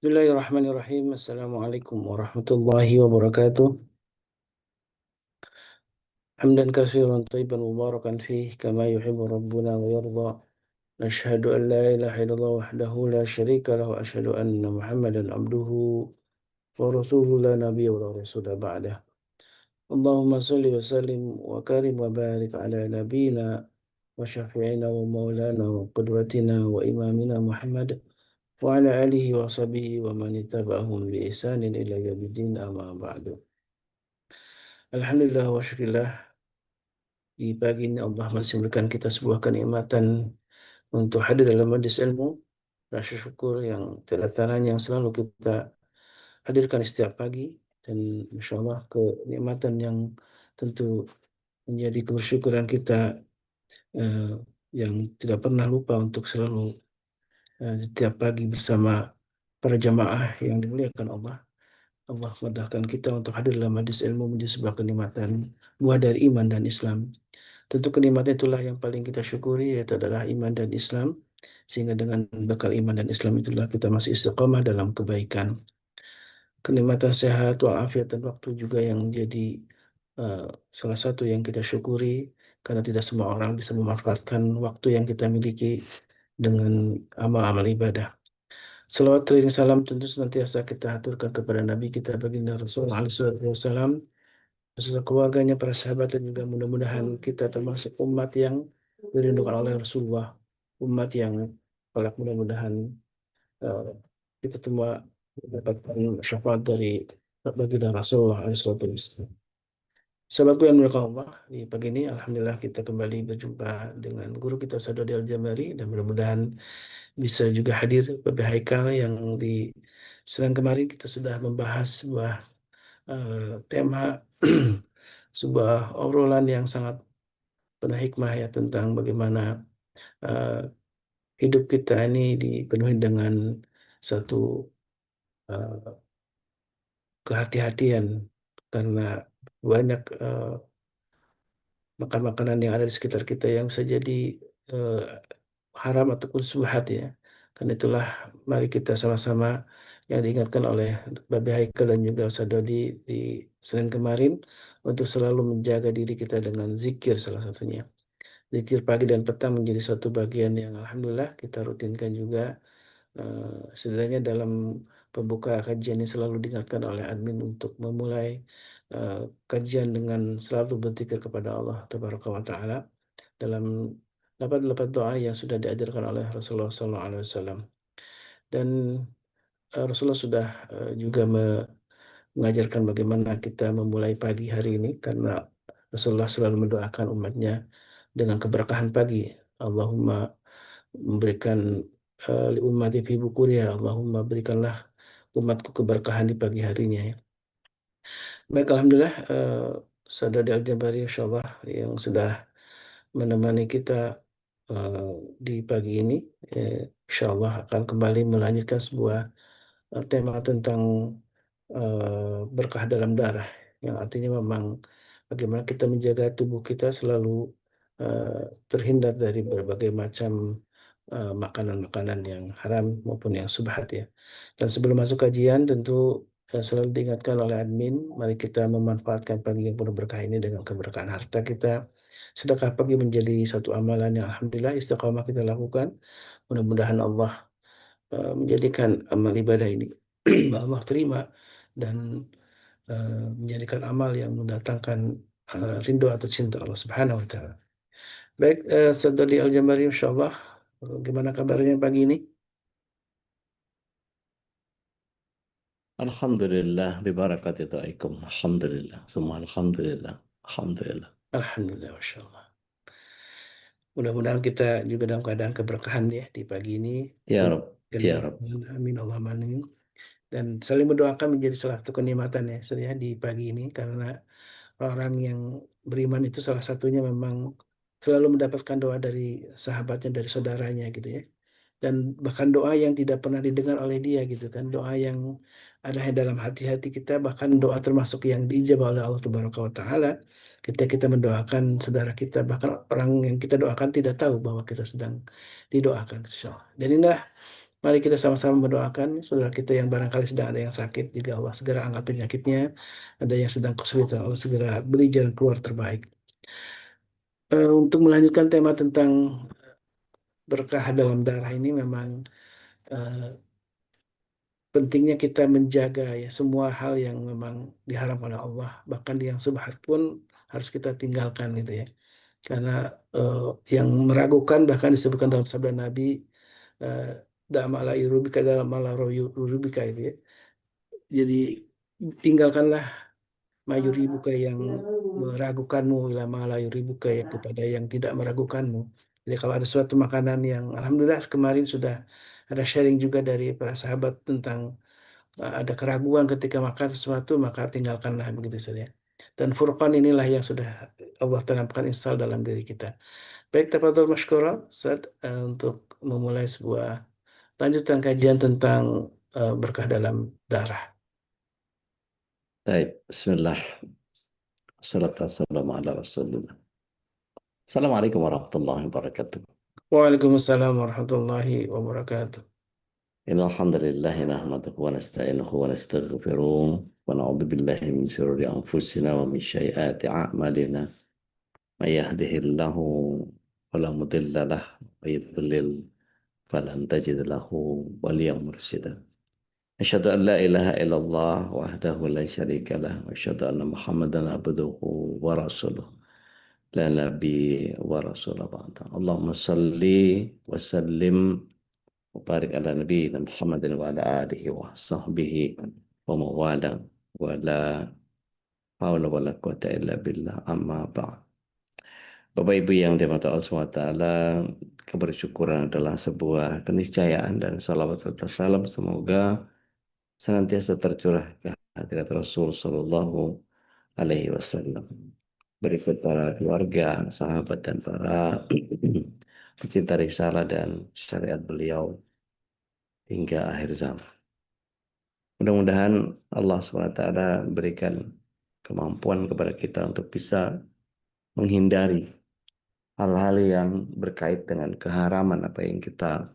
Bismillahirrahmanirrahim. Assalamualaikum warahmatullahi wabarakatuh. Hamdan katsiran thayyiban mubarakan fih kama yuhibbu rabbuna wa yarda. Nashhadu an la ilaha illallah wahdahu la syarika lahu wa asyhadu anna Muhammadan abduhu wa rasuluhu la nabiyya wa la rasula ba'dah. Allahumma shalli wa sallim wa karim wa barik ala nabiyyina wa syafi'ina wa maulana wa qudwatina wa imamina Muhammad wa ala alihi wa sahbihi wa man ittaba'ahum bi ihsanin ila yaumiddin amma ba'du. Alhamdulillah wa syukurillah, di pagi ini Allah masih memberikan kita sebuah kenikmatan untuk hadir dalam majlis ilmu. Rasa syukur yang tiada taranya yang selalu kita hadirkan setiap pagi, dan insya Allah kenikmatan yang tentu menjadi kebersyukuran kita, eh, yang tidak pernah lupa untuk selalu setiap pagi bersama para jamaah yang dimuliakan Allah. Allah mudahkan kita untuk hadir dalam majlis ilmu menjadi sebuah kenikmatan, buah dari iman dan Islam. Tentu kenikmatan itulah yang paling kita syukuri, yaitu adalah iman dan Islam. Sehingga dengan bekal iman dan Islam itulah kita masih istiqamah dalam kebaikan. Kenikmatan sehat walafiat dan waktu juga yang menjadi eh, salah satu yang kita syukuri, karena tidak semua orang bisa memanfaatkan waktu yang kita miliki dengan amal-amal ibadah. Salawat dan salam tentu senantiasa kita aturkan kepada Nabi kita baginda Rasulullah SAW, beserta keluarganya, para sahabat, dan juga mudah-mudahan kita termasuk umat yang dirindukan oleh Rasulullah, umat yang kelak mudah-mudahan eh, kita semua mendapatkan syafaat dari baginda Rasulullah SAW. Sahabatku yang dimuliakan Allah, di pagi ini Alhamdulillah kita kembali berjumpa dengan guru kita Ustaz Dodi Al-Jambari, dan mudah-mudahan bisa juga hadir Bapak Haikal yang di Senin kemarin kita sudah membahas sebuah tema sebuah obrolan yang sangat penuh hikmah ya, tentang bagaimana eh, hidup kita ini dipenuhi dengan satu eh, kehati-hatian, karena banyak makan-makanan yang ada di sekitar kita yang bisa jadi eh, haram ataupun subhat ya. Karena itulah mari kita sama-sama yang diingatkan oleh Babi Haikal dan juga Ustaz Dodi di Senin kemarin, untuk selalu menjaga diri kita dengan zikir salah satunya. Zikir pagi dan petang menjadi satu bagian yang alhamdulillah kita rutinkan juga. Setidaknya dalam pembuka kajian ini selalu diingatkan oleh admin untuk memulai eh, kajian dengan selalu berzikir kepada Allah Tabaraka wa Ta'ala dalam lapat-lapat doa yang sudah diajarkan oleh Rasulullah SAW. Dan Rasulullah sudah juga mengajarkan bagaimana kita memulai pagi hari ini, karena Rasulullah selalu mendoakan umatnya dengan keberkahan pagi. Allahumma memberikan li ummati fi bukuriha, Allahumma berikanlah umatku keberkahan di pagi harinya ya. Baik, Alhamdulillah, Saudara Al-Jabari insyaallah yang sudah menemani kita eh, di pagi ini, insyaallah akan kembali melanjutkan sebuah tema tentang berkah dalam darah, yang artinya memang bagaimana kita menjaga tubuh kita selalu eh, terhindar dari berbagai macam makanan-makanan yang haram maupun yang subhat ya. Dan sebelum masuk kajian, tentu selalu diingatkan oleh admin, mari kita memanfaatkan pagi yang penuh berkah ini dengan keberkahan harta kita. Sedekah pagi menjadi satu amalan yang alhamdulillah istiqamah kita lakukan. Mudah-mudahan Allah menjadikan amal ibadah ini Allah terima, dan menjadikan amal yang mendatangkan rindu atau cinta Allah Subhanahu wa taala. Baik, Saudari Al-Jambari insyaallah, gimana kabarnya pagi ini? Alhamdulillah bibarakati doaikum. Alhamdulillah. Semua alhamdulillah. Alhamdulillah. Alhamdulillah, Masya Allah. Mudah-mudahan kita juga dalam keadaan keberkahan ya di pagi ini. Ya Rob. Ya Rob. Amin Allah amin. Dan saling mendoakan menjadi salah satu kenikmatan ya, saya di pagi ini, karena orang yang beriman itu salah satunya memang selalu mendapatkan doa dari sahabatnya, dari saudaranya gitu ya. Dan bahkan doa yang tidak pernah didengar oleh dia gitu kan, doa yang ada dalam hati-hati kita, bahkan doa termasuk yang diijabah oleh Allah Tabaraka wa Ta'ala ketika kita mendoakan saudara kita, bahkan orang yang kita doakan tidak tahu bahwa kita sedang didoakan, insya Allah. Dan inilah Mari kita sama-sama mendoakan saudara kita yang barangkali sedang ada yang sakit, juga Allah segera angkat penyakitnya. Ada yang sedang kesulitan, Allah segera beri jalan keluar terbaik. Untuk melanjutkan tema tentang berkah dalam darah ini memang eh, pentingnya kita menjaga ya semua hal yang memang diharamkan oleh Allah, bahkan yang subhat pun harus kita tinggalkan gitu ya. Karena eh, yang meragukan bahkan disebutkan dalam sabda Nabi, eh, da'amala irubika dalam ala rubika itu ya. Jadi tinggalkanlah mayuri buka yang meragukanmu, ila malayuri buka ya kepada yang tidak meragukanmu. Jadi kalau ada suatu makanan yang alhamdulillah kemarin sudah ada sharing juga dari para sahabat tentang ada keraguan ketika makan sesuatu maka tinggalkanlah begitu saja. Dan Furqan inilah yang sudah Allah tanamkan install dalam diri kita. Baik, tafadhol mashkura Ustaz, untuk memulai sebuah lanjutan kajian tentang berkah dalam darah. Baik, Bismillah. Assalamualaikum ala Rasulullah. Assalamualaikum warahmatullahi wabarakatuh. Waalaikumsalam warahmatullahi wabarakatuh. Innal hamdalillah nahmaduhu wa nasta'inuhu wa nastaghfiruh wa na'udzu billahi min shururi anfusina wa min sayyiati a'malina. May yahdihillahu fala mudilla lahu wa yudlil falan tajid lahu waliyan mursyida. Asyhadu an la ilaha illallah wahdahu la syarika lah wa asyhadu anna Muhammadan abduhu wa rasuluh. La nabi wa rasulullah ba'da. Allahumma salli wa sallim wa barik ala nabi Muhammadin wa ala alihi wa sahbihi wa mawala wa la hawla wa la quwata illa billah amma ba'd. Bapak Ibu yang dirahmati Allah SWT, kebersyukuran adalah sebuah keniscayaan dan salawat serta salam semoga senantiasa tercurah ke hadirat Rasul Sallallahu Alaihi Wasallam. Berikut para keluarga, sahabat dan para pecinta risalah dan syariat beliau hingga akhir zaman. Mudah-mudahan Allah SWT berikan kemampuan kepada kita untuk bisa menghindari hal-hal yang berkait dengan keharaman apa yang kita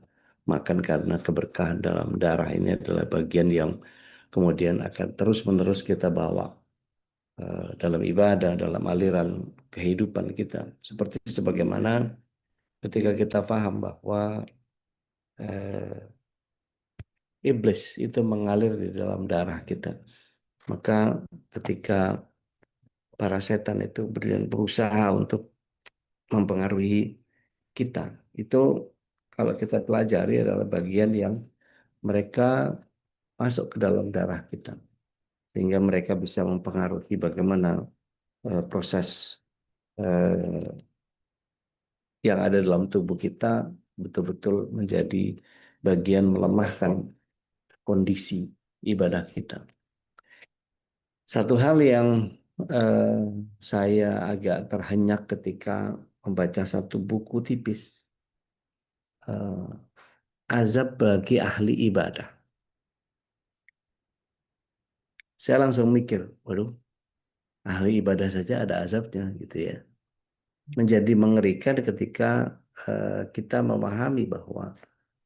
makan, karena keberkahan dalam darah ini adalah bagian yang kemudian akan terus-menerus kita bawa dalam ibadah, dalam aliran kehidupan kita. Seperti sebagaimana ketika kita paham bahwa eh, iblis itu mengalir di dalam darah kita, maka ketika para setan itu berusaha untuk mempengaruhi kita, itu kalau kita pelajari adalah bagian yang mereka masuk ke dalam darah kita, sehingga mereka bisa mempengaruhi bagaimana proses eh, yang ada dalam tubuh kita betul-betul menjadi bagian melemahkan kondisi ibadah kita. Satu hal yang eh, saya agak terhenyak ketika membaca satu buku tipis, eh, azab bagi ahli ibadah. Saya langsung mikir, waduh, ahli ibadah saja ada azabnya gitu ya. Menjadi mengerikan ketika kita memahami bahwa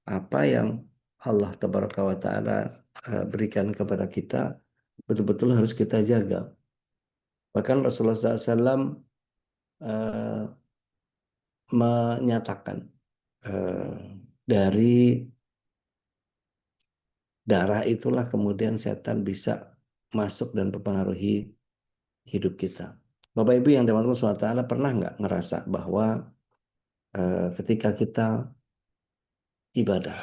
apa yang Allah Tabaraka wa Ta'ala berikan kepada kita betul-betul harus kita jaga. Bahkan Rasulullah SAW menyatakan eh, dari darah itulah kemudian setan bisa masuk dan mempengaruhi hidup kita. Bapak Ibu yang dirahmati Allah SWT, pernah nggak ngerasa bahwa ketika kita ibadah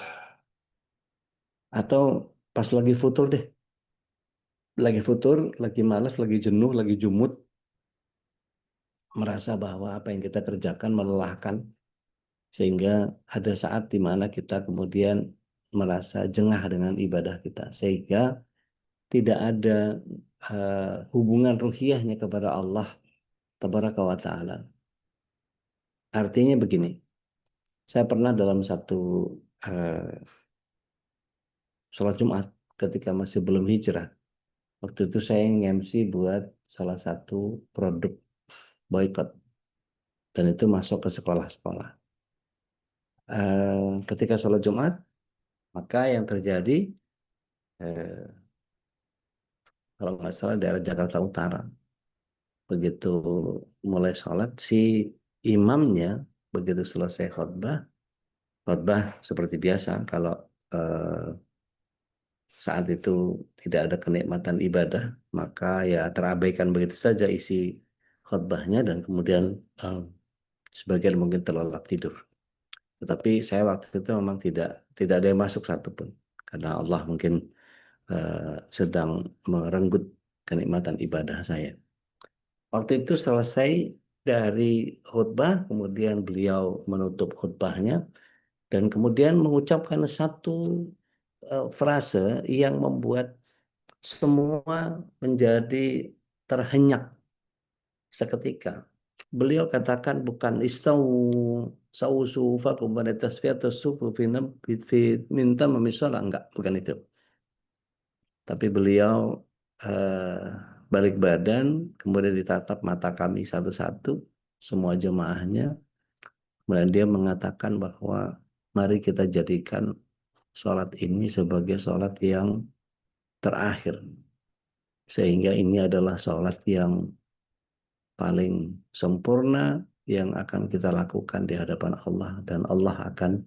atau pas lagi futur deh, lagi futur, lagi malas, lagi jenuh, lagi jumut, merasa bahwa apa yang kita kerjakan melelahkan, sehingga ada saat di mana kita kemudian merasa jengah dengan ibadah kita, sehingga tidak ada hubungan ruhiyahnya kepada Allah Tabaraka wa Ta'ala. Artinya begini, saya pernah dalam satu uh, sholat Jumat ketika masih belum hijrah. Waktu itu saya nge-MC buat salah satu produk boykot, dan itu masuk ke sekolah-sekolah. Ketika sholat Jumat, Maka yang terjadi, eh, kalau nggak salah daerah Jakarta Utara, begitu mulai sholat, si imamnya begitu selesai khutbah, khutbah seperti biasa kalau eh, saat itu tidak ada kenikmatan ibadah, maka ya terabaikan begitu saja isi khutbahnya dan kemudian eh, sebagian mungkin terlelap tidur. Tetapi saya waktu itu memang tidak ada yang masuk satupun karena Allah mungkin sedang merenggut kenikmatan ibadah saya. Waktu itu selesai dari khutbah, kemudian beliau menutup khutbahnya dan kemudian mengucapkan satu frase yang membuat semua menjadi terhenyak seketika. Beliau katakan bukan istau sau sufakum wa tasfiyatus sufu minta memisola, enggak, bukan itu. Tapi beliau eh, balik badan, kemudian ditatap mata kami satu-satu, semua jemaahnya. Kemudian dia mengatakan bahwa mari kita jadikan sholat ini sebagai sholat yang terakhir. Sehingga ini adalah sholat yang paling sempurna yang akan kita lakukan di hadapan Allah. Dan Allah akan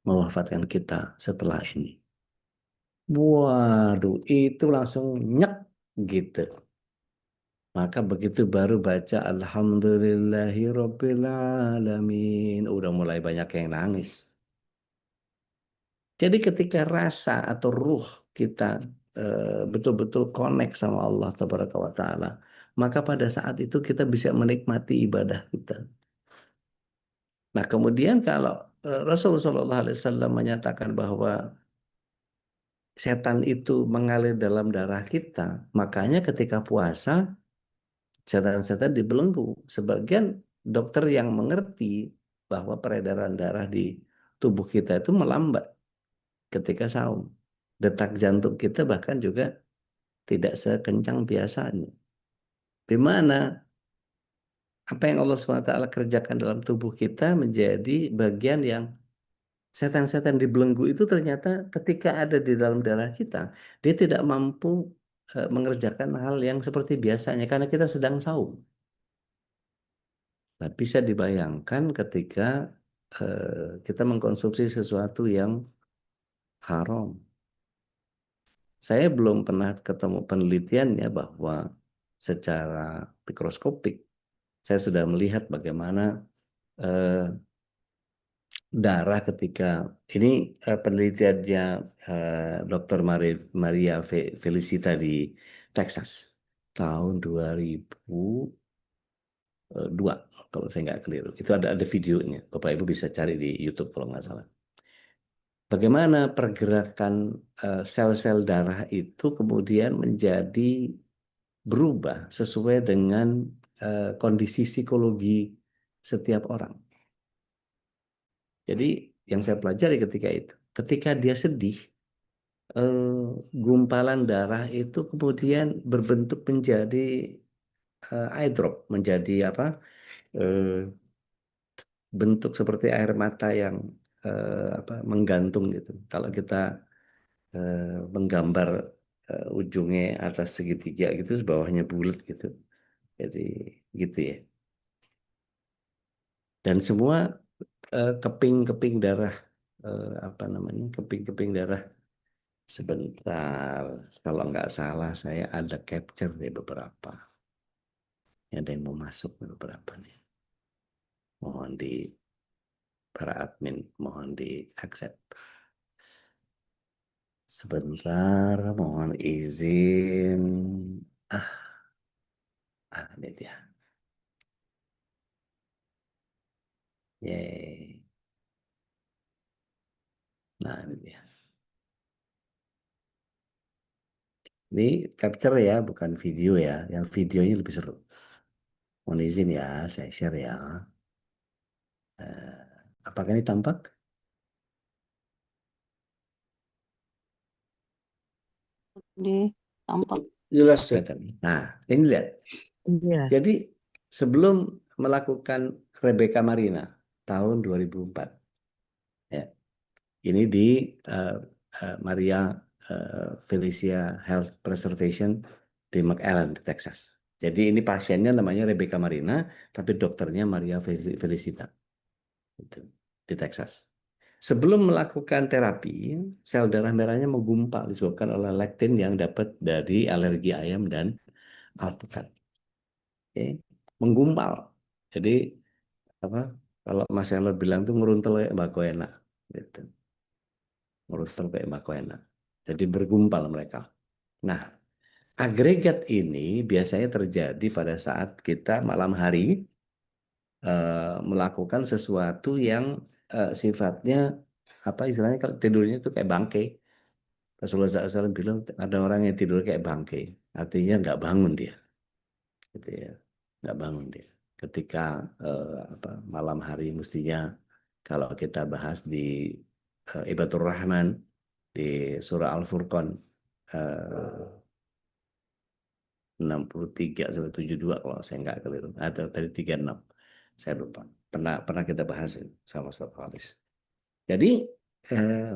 mewafatkan kita setelah ini. Waduh, itu langsung nyek gitu. Maka begitu baru baca Alhamdulillahirabbil alamin, udah mulai banyak yang nangis. Jadi ketika rasa atau ruh kita betul-betul connect sama Allah Tabaraka wa Ta'ala, maka pada saat itu kita bisa menikmati ibadah kita. Nah, kemudian kalau Rasulullah SAW menyatakan bahwa setan itu mengalir dalam darah kita, makanya ketika puasa setan-setan dibelenggu. Sebagian dokter yang mengerti bahwa peredaran darah di tubuh kita itu melambat ketika saum. Detak jantung kita bahkan juga tidak sekencang biasanya. Di mana apa yang Allah SWT kerjakan dalam tubuh kita menjadi bagian yang setan-setan dibelenggu itu ternyata ketika ada di dalam darah kita, dia tidak mampu mengerjakan hal yang seperti biasanya karena kita sedang saum. Nah, bisa dibayangkan ketika kita mengkonsumsi sesuatu yang haram. Saya belum pernah ketemu penelitiannya bahwa secara mikroskopik saya sudah melihat bagaimana eh, darah ketika ini penelitiannya Dr. Maria Felicita di Texas tahun 2002 kalau saya nggak keliru. Itu ada videonya. Bapak Ibu bisa cari di YouTube kalau nggak salah. Bagaimana pergerakan sel-sel darah itu kemudian menjadi berubah sesuai dengan kondisi psikologi setiap orang. Jadi yang saya pelajari ketika itu, ketika dia sedih, gumpalan darah itu kemudian berbentuk menjadi eye drop, menjadi apa? eh, Bentuk seperti air mata yang apa menggantung gitu. Kalau kita eh, menggambar ujungnya atas segitiga gitu, bawahnya bulat gitu. Jadi gitu ya. Dan semua keping-keping darah apa namanya keping-keping darah sebentar. Kalau nggak salah saya ada capture deh beberapa. Ada yang mau masuk nih beberapa nih. Mohon di para admin mohon di accept. Sebentar, mohon izin. Ah, ini dia. Yeay. Nah, ini dia. Ini capture ya, bukan video ya. Yang videonya lebih seru. Mohon izin ya, saya share ya. Eh, apakah ini tampak? Di tampak. Jelas, Seth. Kelihatan. Nah, ini lihat. Iya. Jadi sebelum melakukan Rebecca Marina tahun 2004, ya, Ini di eh, Maria Felicia Health Preservation di McAllen, di Texas. Jadi ini pasiennya namanya Rebecca Marina, tapi dokternya Maria Felicita, gitu, di Texas. Sebelum melakukan terapi, sel darah merahnya menggumpal disebabkan oleh lektin yang dapat dari alergi ayam dan alpukat. Oke. Menggumpal. Jadi apa? Kalau Mas Elo bilang tuh ngeruntel kayak bako enak, gitu. Ngeruntel kayak bako enak. Jadi bergumpal mereka. Nah, agregat ini biasanya terjadi pada saat kita malam hari melakukan sesuatu yang sifatnya apa istilahnya kalau tidurnya itu kayak bangke. Rasulullah SAW bilang ada orang yang tidur kayak bangke, artinya nggak bangun dia, gitu ya, nggak bangun dia. Ketika apa, malam hari mestinya kalau kita bahas di Ibadur Rahman di surah Al-Furqan eh, 63 sampai 72 kalau saya nggak keliru atau tadi 36 saya lupa pernah kita bahas sama Ustaz Khalis. Jadi eh,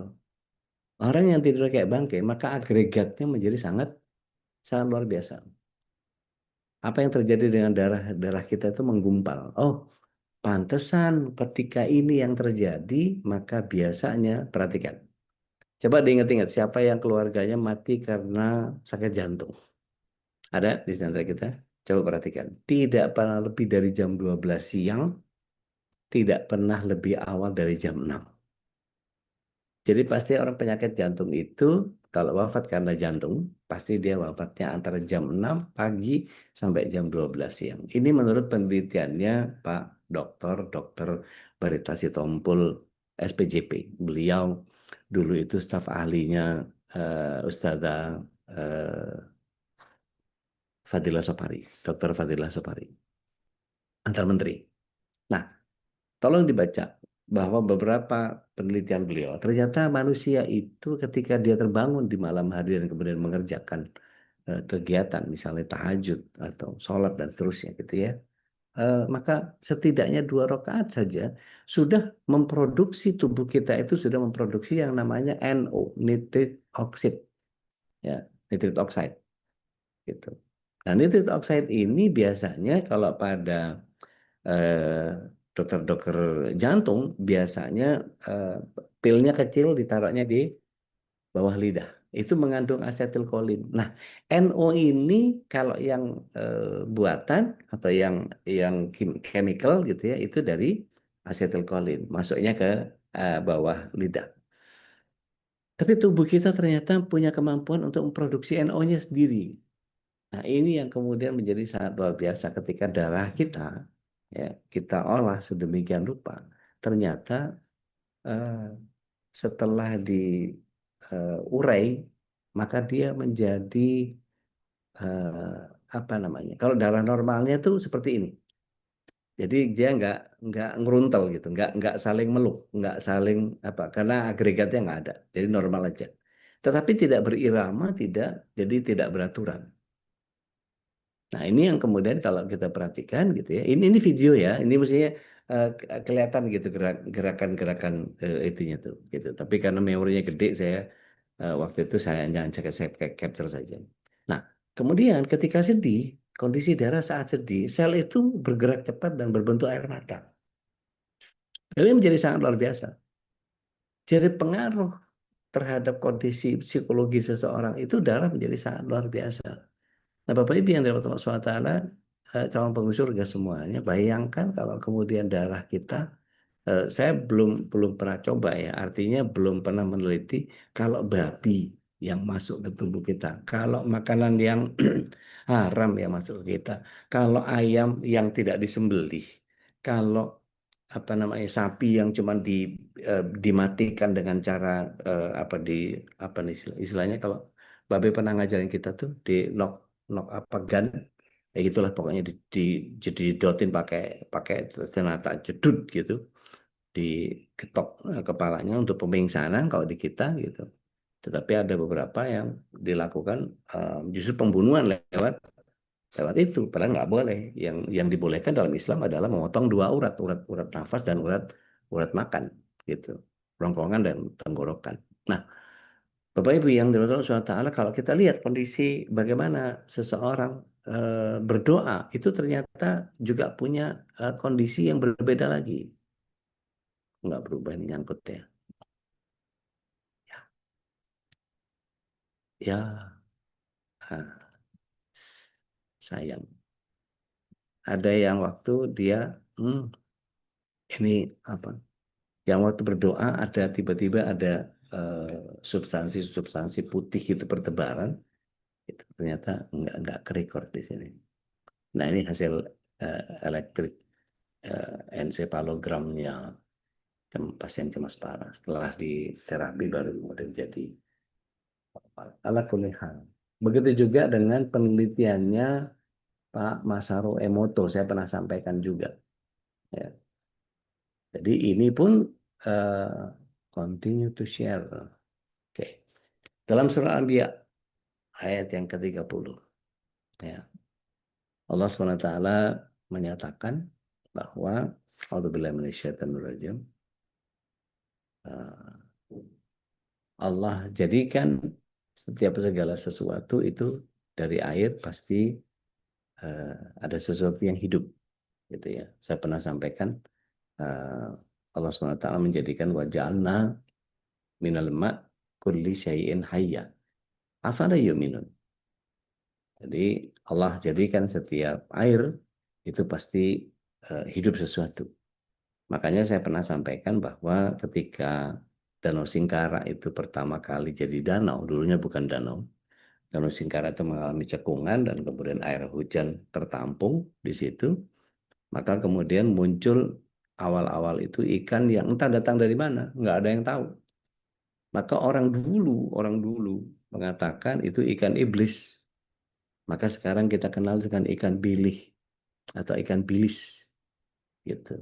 orang yang tidur kayak bangke maka agregatnya menjadi sangat sangat luar biasa. Apa yang terjadi dengan darah darah kita itu menggumpal. Oh, pantesan ketika ini yang terjadi maka biasanya perhatikan. Coba diingat-ingat siapa yang keluarganya mati karena sakit jantung. Ada di antara kita? Coba perhatikan. Tidak pernah lebih dari jam 12 siang, tidak pernah lebih awal dari jam 6. Jadi pasti orang penyakit jantung itu kalau wafat karena jantung, pasti dia wafatnya antara jam 6 pagi sampai jam 12 siang. Ini menurut penelitiannya Pak Dokter Barita Sitompul SPJP. Beliau dulu itu staf ahlinya Ustazah Fadila Sopari, Dokter Fadila Sopari, antar menteri. Nah, tolong dibaca bahwa beberapa penelitian beliau, ternyata manusia itu ketika dia terbangun di malam hari dan kemudian mengerjakan kegiatan, misalnya tahajud atau sholat dan seterusnya gitu ya, maka setidaknya 2 rakaat saja sudah memproduksi tubuh kita itu sudah memproduksi yang namanya NO, nitric oxide, ya, nitric oxide, gitu. Nah, nitric oxide ini biasanya kalau pada eh, dokter-dokter jantung biasanya eh, pilnya kecil ditaruhnya di bawah lidah. Itu mengandung asetilkolin. Nah, NO ini kalau yang buatan atau yang chemical gitu ya, itu dari asetilkolin, masuknya ke bawah lidah. Tapi tubuh kita ternyata punya kemampuan untuk memproduksi NO-nya sendiri. Nah, ini yang kemudian menjadi sangat luar biasa ketika darah kita ya kita olah sedemikian rupa. Ternyata eh, setelah diurai maka dia menjadi eh, apa namanya? Kalau darah normalnya tuh seperti ini. Jadi dia nggak ngeruntel gitu, nggak saling meluk, nggak saling apa karena agregatnya nggak ada. Jadi normal aja. Tetapi tidak berirama, tidak jadi tidak beraturan. Nah, ini yang kemudian kalau kita perhatikan gitu ya. Ini video ya. Ini mestinya kelihatan gitu gerakan-gerakan itunya tuh gitu. Tapi karena memorinya gede saya waktu itu saya hanya saya capture saja. Nah, kemudian ketika sedih, kondisi darah saat sedih, sel itu bergerak cepat dan berbentuk air mata. Ini menjadi sangat luar biasa. Jadi pengaruh terhadap kondisi psikologi seseorang itu darah menjadi sangat luar biasa. Nah, Bapak Ibu yang dirahmati Allah SWT, calon penghuni surga semuanya, bayangkan kalau kemudian darah kita, saya belum pernah coba ya, artinya belum pernah meneliti kalau babi yang masuk ke tubuh kita, kalau makanan yang haram yang masuk ke kita, kalau ayam yang tidak disembelih, kalau apa namanya sapi yang cuma dimatikan dengan cara apa apa nih istilahnya kalau Babe pernah ngajarin kita tuh di knock knock apa gun ya gitulah pokoknya jadi didotin pakai pakai senjata jedut gitu diketok kepalanya untuk pemingsanan kalau di kita gitu. Tetapi ada beberapa yang dilakukan justru pembunuhan lewat lewat itu padahal nggak boleh. Yang dibolehkan dalam Islam adalah memotong 2 urat, urat nafas dan urat urat makan gitu. kerongkongan dan tenggorokan. Nah, Bapak Ibu yang dirahmati Allah Subhanahu wa Ta'ala, kalau kita lihat kondisi bagaimana seseorang berdoa, itu ternyata juga punya kondisi yang berbeda lagi. Nggak berubah ini nyangkut ya. Ya, ah, sayang. Ada yang waktu dia, ini apa? Yang waktu berdoa ada tiba-tiba ada substansi-substansi putih itu bertebaran. Itu ternyata nggak kerekor di sini. Nah ini hasil elektrik ensepalogramnya pasien cemas parah. Setelah diterapi baru kemudian jadi ala kulli hal. Begitu juga dengan penelitiannya Pak Masaru Emoto, saya pernah sampaikan juga. Ya. Jadi ini pun eh, continue to share. Oke. Dalam surah Al-Anbiya ayat yang ke-30, ya, Allah SWT menyatakan bahwa A'udzubillahi minasyaitonirrajim, eh, Allah jadikan setiap segala sesuatu itu dari air pasti eh, ada sesuatu yang hidup, gitu ya. Saya pernah sampaikan eh, Allah SWT menjadikan waja'alna minal ma' kulli syai'in hayya. Afala yu'minun. Jadi Allah jadikan setiap air itu pasti hidup sesuatu. Makanya saya pernah sampaikan bahwa ketika Danau Singkara itu pertama kali jadi danau, dulunya bukan danau. Danau Singkara itu mengalami cekungan dan kemudian air hujan tertampung di situ. Maka kemudian muncul awal-awal itu ikan yang entah datang dari mana, nggak ada yang tahu. Maka orang dulu mengatakan itu ikan iblis. Maka sekarang kita kenal dengan ikan bilih atau ikan bilis gitu.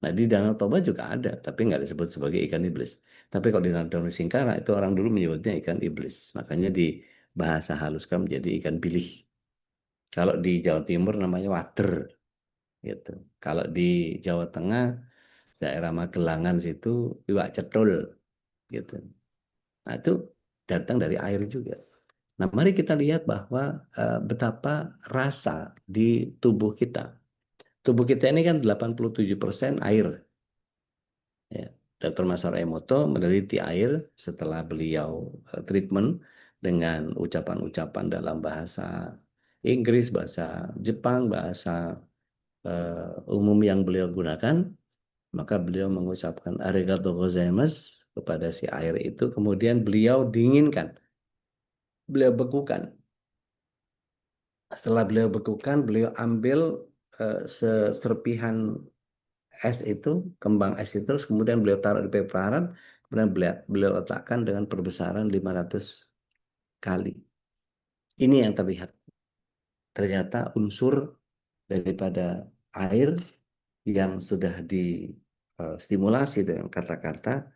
Nah di Danau Toba juga ada, tapi nggak disebut sebagai ikan iblis. Tapi kalau di Danau Singkara itu orang dulu menyebutnya ikan iblis. Makanya di bahasa haluskan menjadi ikan bilih. Kalau di Jawa Timur namanya wader gitu. Kalau di Jawa Tengah daerah Magelangan situ iwak cedul gitu. Nah itu datang dari air juga. Nah, mari kita lihat bahwa betapa rasa di tubuh kita. Tubuh kita ini kan 87% air. Ya. Dr. Masaru Emoto meneliti air setelah beliau treatment dengan ucapan-ucapan dalam bahasa Inggris, bahasa Jepang, bahasa umum yang beliau gunakan. Maka beliau mengucapkan arigato gozaimasu kepada si air itu. Kemudian beliau dinginkan, beliau bekukan. Setelah beliau bekukan, beliau ambil seserpihan es itu, kembang es itu, terus kemudian beliau taruh di paparan, kemudian beliau letakkan dengan perbesaran 500 kali. Ini yang terlihat. Ternyata unsur daripada air yang sudah distimulasi dengan kata-kata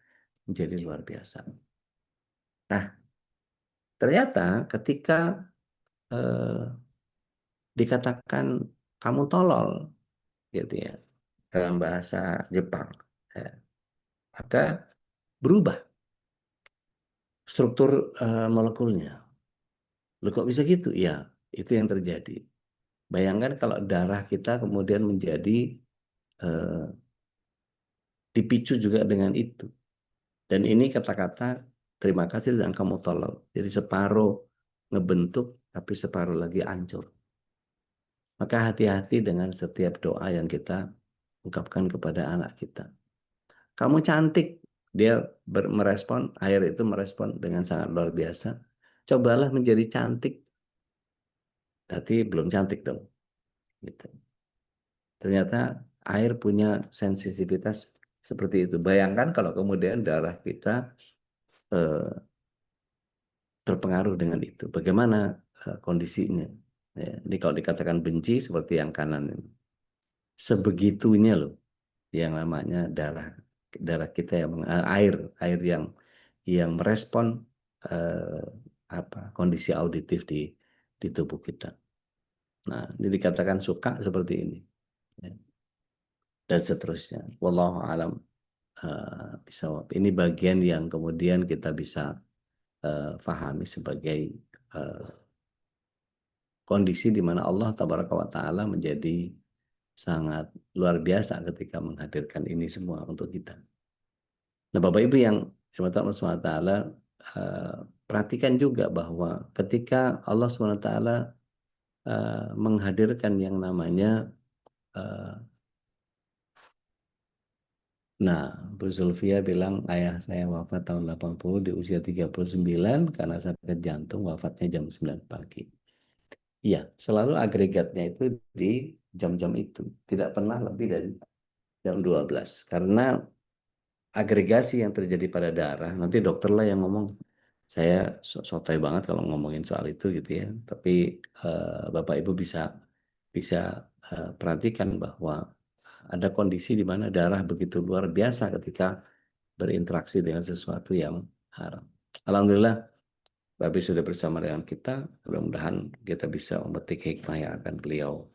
menjadi luar biasa. Nah, ternyata ketika eh, dikatakan kamu tolol, gitu ya, dalam bahasa Jepang, ya, maka berubah struktur molekulnya. Loh kok bisa gitu? Ya, itu yang terjadi. Bayangkan kalau darah kita kemudian menjadi eh, dipicu juga dengan itu. Dan ini kata-kata terima kasih dan kamu tolong. Jadi separuh ngebentuk, tapi separuh lagi hancur. Maka hati-hati dengan setiap doa yang kita ungkapkan kepada anak kita. Kamu cantik, dia merespon, air itu merespon dengan sangat luar biasa. Cobalah menjadi cantik, berarti belum cantik dong. Gitu. Ternyata air punya sensitivitas seperti itu. Bayangkan kalau kemudian darah kita eh, terpengaruh dengan itu. Bagaimana kondisinya? Ya, ini kalau dikatakan benci seperti yang kanan ini. Sebegitunya loh yang namanya darah darah kita yang air yang merespon eh, kondisi auditif di tubuh kita. Nah, ini dikatakan suka seperti ini, ya, dan seterusnya. Wallahu alam bisawab. Ini bagian yang kemudian kita bisa fahami sebagai eh, kondisi di mana Allah Tabaraka wa Ta'ala menjadi sangat luar biasa ketika menghadirkan ini semua untuk kita. Nah, Bapak Ibu yang dirahmati Allah SWT, eh, perhatikan juga bahwa ketika Allah SWT menghadirkan yang namanya eh, nah, Bu Zulfia bilang ayah saya wafat tahun 80 di usia 39 karena sakit jantung, wafatnya jam 9 pagi. Iya, selalu agregatnya itu di jam-jam itu. Tidak pernah lebih dari jam 12. Karena agregasi yang terjadi pada darah, nanti dokter lah yang ngomong. Saya sotoy banget kalau ngomongin soal itu gitu ya. Tapi Bapak Ibu bisa bisa perhatikan bahwa ada kondisi di mana darah begitu luar biasa ketika berinteraksi dengan sesuatu yang haram. Alhamdulillah, Bapak sudah bersama dengan kita. Mudah-mudahan kita bisa memetik hikmah yang akan beliau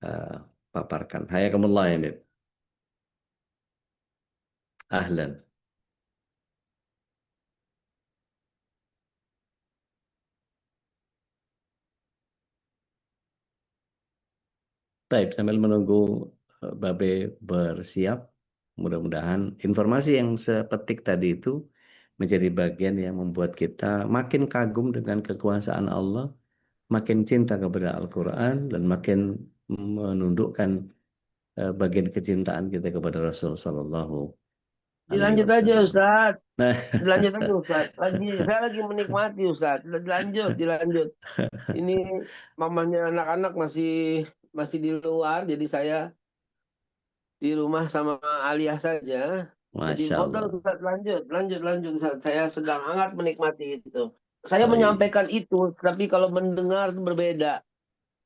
uh, paparkan. Hayakumullah ya, Mib. Ahlan. Baik, sambil menunggu Babe bersiap, mudah-mudahan informasi yang sepetik tadi itu menjadi bagian yang membuat kita makin kagum dengan kekuasaan Allah, makin cinta kepada Al-Quran, dan makin menundukkan bagian kecintaan kita kepada Rasul Sallallahu Alaihi Dilanjut aja Wasallam. Ustaz. Nah, Dilanjut aja Ustaz. Saya lagi menikmati Ustaz. Dilanjut. Ini mamanya anak-anak masih masih di luar, jadi saya di rumah sama Aliyah saja. Jadi Masya fadhal Allah. Ustaz, lanjut Ustaz. Saya sedang hangat menikmati itu. Saya Baik. menyampaikan itu, tapi kalau mendengar itu berbeda.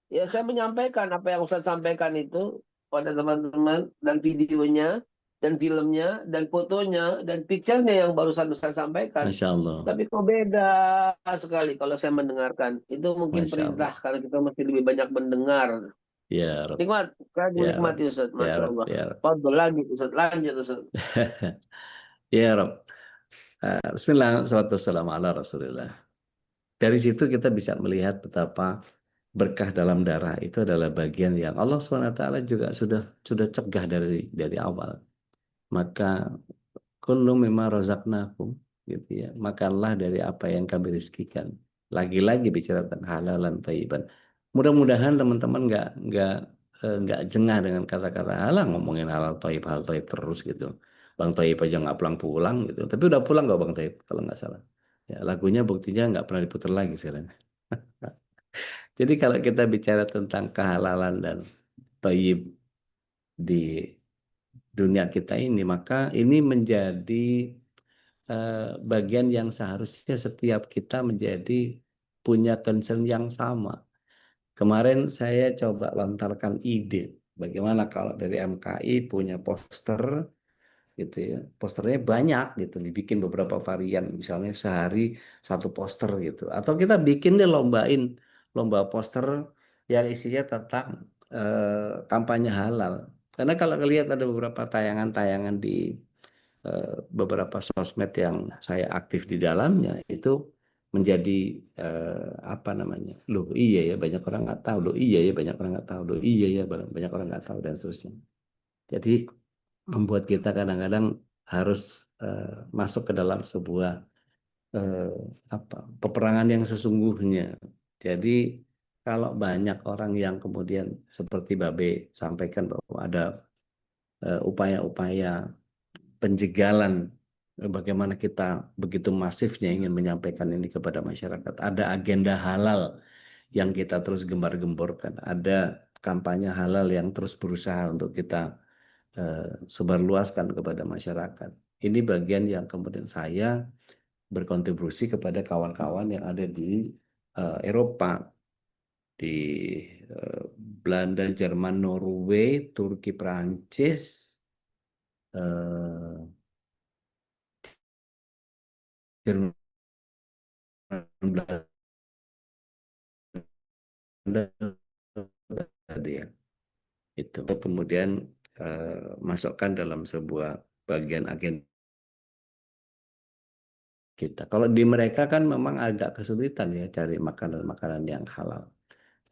Ya, saya menyampaikan apa yang Ustaz sampaikan itu pada teman-teman, dan videonya, dan filmnya, dan fotonya, dan picture-nya yang barusan Ustaz sampaikan. Masya Allah. Tapi kok beda sekali kalau saya mendengarkan. Itu mungkin Masya perintah Allah. karena kita masih lebih banyak mendengar. Ya Rab. Nikmat, saya Ya Rab. menikmati Ustaz. Ya Masya Rab. Allah. Ya Rab. Fadol lanjut Ustaz, lanjut Ustaz. Ya Rab. Bismillah, salatu wassalamu ala Rasulillah. Dari situ kita bisa melihat betapa berkah dalam darah itu adalah bagian yang Allah SWT juga sudah cegah dari awal. Maka kullu mimma razaqnakum gitu ya. Makanlah dari apa yang kami rizkikan. Lagi-lagi bicara tentang halalan thayyiban. Mudah-mudahan teman-teman nggak jengah dengan kata-kata halal, ngomongin halal thayyib terus gitu. Bang Thayyib aja nggak pulang-pulang gitu. Tapi udah pulang nggak Bang Thayyib kalau nggak salah. Ya, lagunya buktinya nggak pernah diputar lagi sekarang. Jadi kalau kita bicara tentang kehalalan dan thayyib di dunia kita ini, maka ini menjadi bagian yang seharusnya setiap kita menjadi punya concern yang sama. Kemarin saya coba lontarkan ide, bagaimana kalau dari MKI punya poster gitu ya, posternya banyak gitu, dibikin beberapa varian, misalnya sehari satu poster gitu, atau kita bikin deh lomba poster yang isinya tentang kampanye halal. Karena kalau lihat ada beberapa tayangan-tayangan di beberapa sosmed yang saya aktif di dalamnya itu menjadi apa namanya, loh iya ya banyak orang nggak tahu, loh iya ya banyak orang nggak tahu, loh iya ya banyak orang nggak tahu dan seterusnya. Jadi membuat kita kadang-kadang harus eh, masuk ke dalam sebuah eh, apa peperangan yang sesungguhnya. Jadi kalau banyak orang yang kemudian seperti Babe sampaikan bahwa ada upaya-upaya penjegalan bagaimana kita begitu masifnya ingin menyampaikan ini kepada masyarakat. Ada agenda halal yang kita terus gembar-gemborkan. Ada kampanye halal yang terus berusaha untuk kita sebarluaskan kepada masyarakat. Ini bagian yang kemudian saya berkontribusi kepada kawan-kawan yang ada di Eropa, di Belanda, Jerman, Norway, Turki, Prancis, eh, Jerman, Belanda tadi ya. Itu kemudian masukkan dalam sebuah bagian agenda kita. Kalau di mereka kan memang agak kesulitan ya cari makanan-makanan yang halal.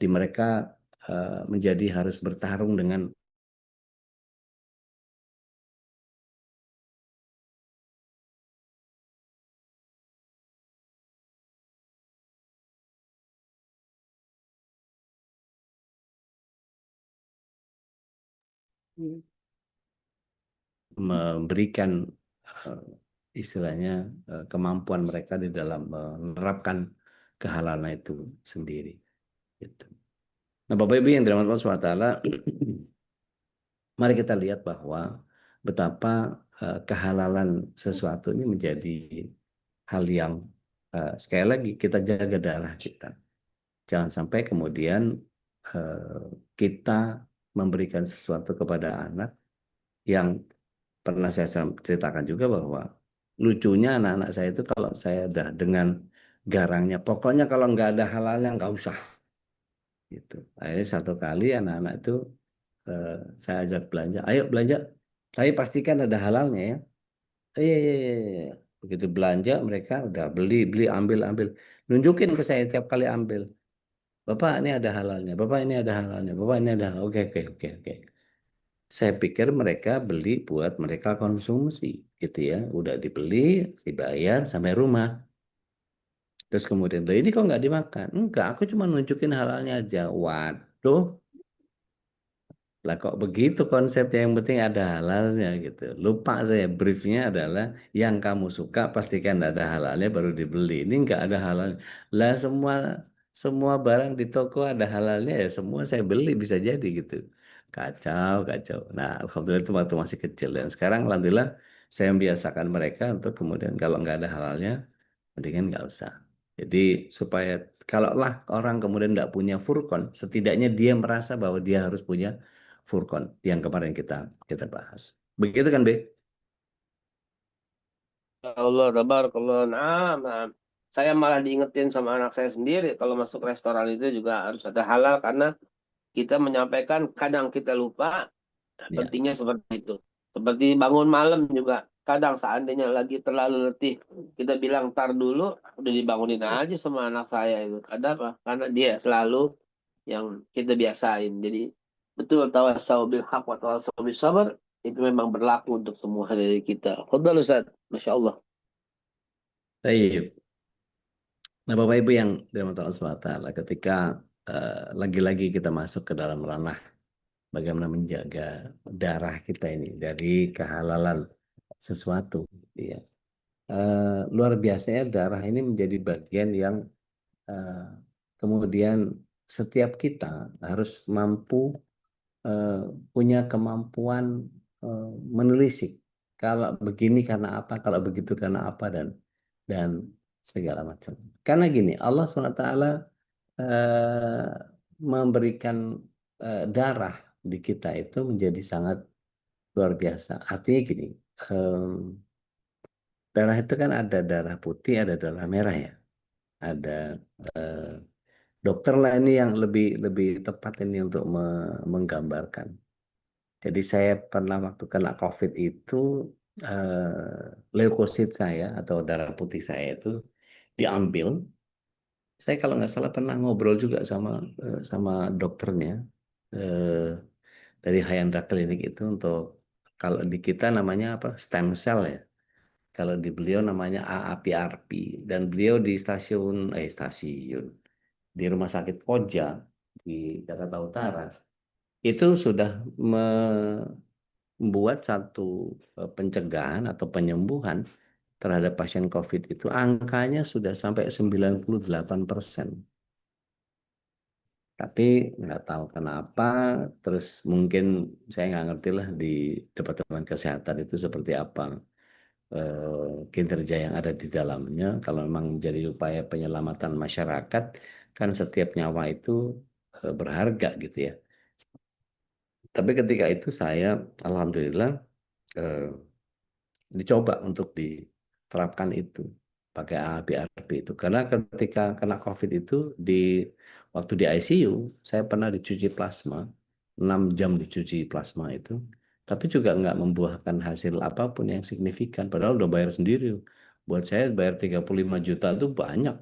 Di mereka menjadi harus bertarung dengan memberikan eh, istilahnya kemampuan mereka di dalam menerapkan kehalalan itu sendiri. Gitu. Nah, Bapak Ibu yang dirahmati Allah SWT, mari kita lihat bahwa betapa kehalalan sesuatu ini menjadi hal yang sekali lagi kita jaga darah kita. Jangan sampai kemudian eh, kita memberikan sesuatu kepada anak yang pernah saya ceritakan juga bahwa lucunya anak-anak saya itu kalau saya udah dengan garangnya, pokoknya kalau nggak ada halalnya nggak usah. Gitu. Akhirnya satu kali anak-anak itu eh, saya ajak belanja, ayo belanja, tapi pastikan ada halalnya ya. Iya, iya, iya, iya. Begitu belanja mereka udah beli, beli, ambil, ambil. Nunjukin ke saya tiap kali ambil. Bapak ini ada halalnya, Bapak ini ada halalnya, Bapak ini ada halal. Oke, oke, oke, oke. Saya pikir mereka beli buat mereka konsumsi, gitu ya. Udah dibeli, dibayar sampai rumah. Terus kemudian, "Loh, ini kok nggak dimakan?" Enggak, aku cuma nunjukin halalnya aja. Waduh, lah kok begitu konsepnya, yang penting ada halalnya gitu. Lupa saya, briefnya adalah yang kamu suka pastikan ada halalnya baru dibeli. Ini nggak ada halalnya. Lah semua semua barang di toko ada halalnya ya semua saya beli bisa jadi gitu. Kacau, kacau. Nah, alhamdulillah itu waktu masih kecil, dan sekarang alhamdulillah saya membiasakan mereka untuk kemudian kalau nggak ada halalnya mendingan nggak usah. Jadi supaya kalaulah orang kemudian nggak punya furkon, setidaknya dia merasa bahwa dia harus punya furkon yang kemarin kita kita bahas. Begitu kan, Be? Ya Allah, tabarakallah. Nah, nah. Saya malah diingetin sama anak saya sendiri kalau masuk restoran itu juga harus ada halal karena kita menyampaikan kadang kita lupa Ya. pentingnya seperti itu. Seperti bangun malam juga kadang seandainya lagi terlalu letih kita bilang tar dulu udah dibangunin aja sama anak saya itu. Ada apa? Karena dia selalu yang kita biasain. Jadi betul tawasau bil haq wa tawasau bis sabar itu memang berlaku untuk semua dari kita. Fadhal Ustaz. Masya Allah. Baik. Nah, Bapak Ibu yang dirahmati Allah SWT, ketika lagi-lagi kita masuk ke dalam ranah bagaimana menjaga darah kita ini dari kehalalan sesuatu, ya. Luar biasanya darah ini menjadi bagian yang eh, kemudian setiap kita harus mampu eh, punya kemampuan eh, menelisik. Kalau begini karena apa, kalau begitu karena apa, dan segala macam. Karena gini, Allah SWT memberikan darah di kita itu menjadi sangat luar biasa. Artinya gini, em, darah itu kan ada darah putih, ada darah merah ya. Ada eh, dokter lah ini yang lebih lebih tepat ini untuk menggambarkan. Jadi saya pernah waktu kena COVID itu leukosit saya atau darah putih saya itu diambil. Saya kalau nggak salah pernah ngobrol juga sama dokternya eh, dari Hayandra Klinik itu untuk, kalau di kita namanya apa, stem cell ya. Kalau di beliau namanya AAPRP, dan beliau di stasiun di Rumah Sakit Koja di Jakarta Utara itu sudah membuat satu pencegahan atau penyembuhan terhadap pasien COVID itu angkanya sudah sampai 98%. Tapi nggak tahu kenapa, terus mungkin saya nggak ngerti lah di Departemen Kesehatan itu seperti apa kinerja yang ada di dalamnya. Kalau memang menjadi upaya penyelamatan masyarakat, kan setiap nyawa itu berharga gitu ya. Tapi ketika itu saya, alhamdulillah, eh, dicoba untuk diterapkan itu pakai ABRB itu. Karena ketika kena COVID itu di waktu di ICU, saya pernah dicuci plasma, 6 jam dicuci plasma itu. tapi juga nggak membuahkan hasil apapun yang signifikan. Padahal udah bayar sendiri. Buat saya bayar 35 juta itu banyak.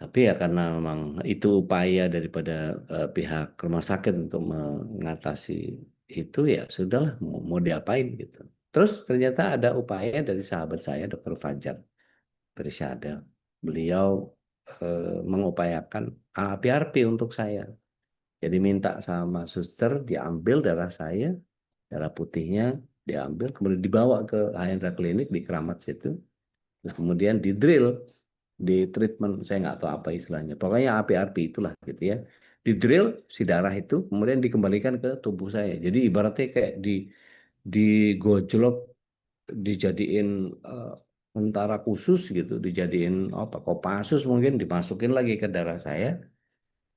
Tapi ya karena memang itu upaya daripada pihak rumah sakit untuk mengatasi itu, ya sudahlah, mau diapain gitu. Terus ternyata ada upaya dari sahabat saya, Dr. Fajar Berisada. Beliau mengupayakan APRP untuk saya. Jadi minta sama suster diambil darah saya, darah putihnya diambil, kemudian dibawa ke Hendra Klinik di Keramat situ. Nah, kemudian di drill, di treatment, saya nggak tahu apa istilahnya. Pokoknya APRP itulah gitu ya. Di drill si darah itu kemudian dikembalikan ke tubuh saya. Jadi ibaratnya kayak digojlok, dijadiin tentara khusus gitu, dijadiin apa Kopassus mungkin, dimasukin lagi ke darah saya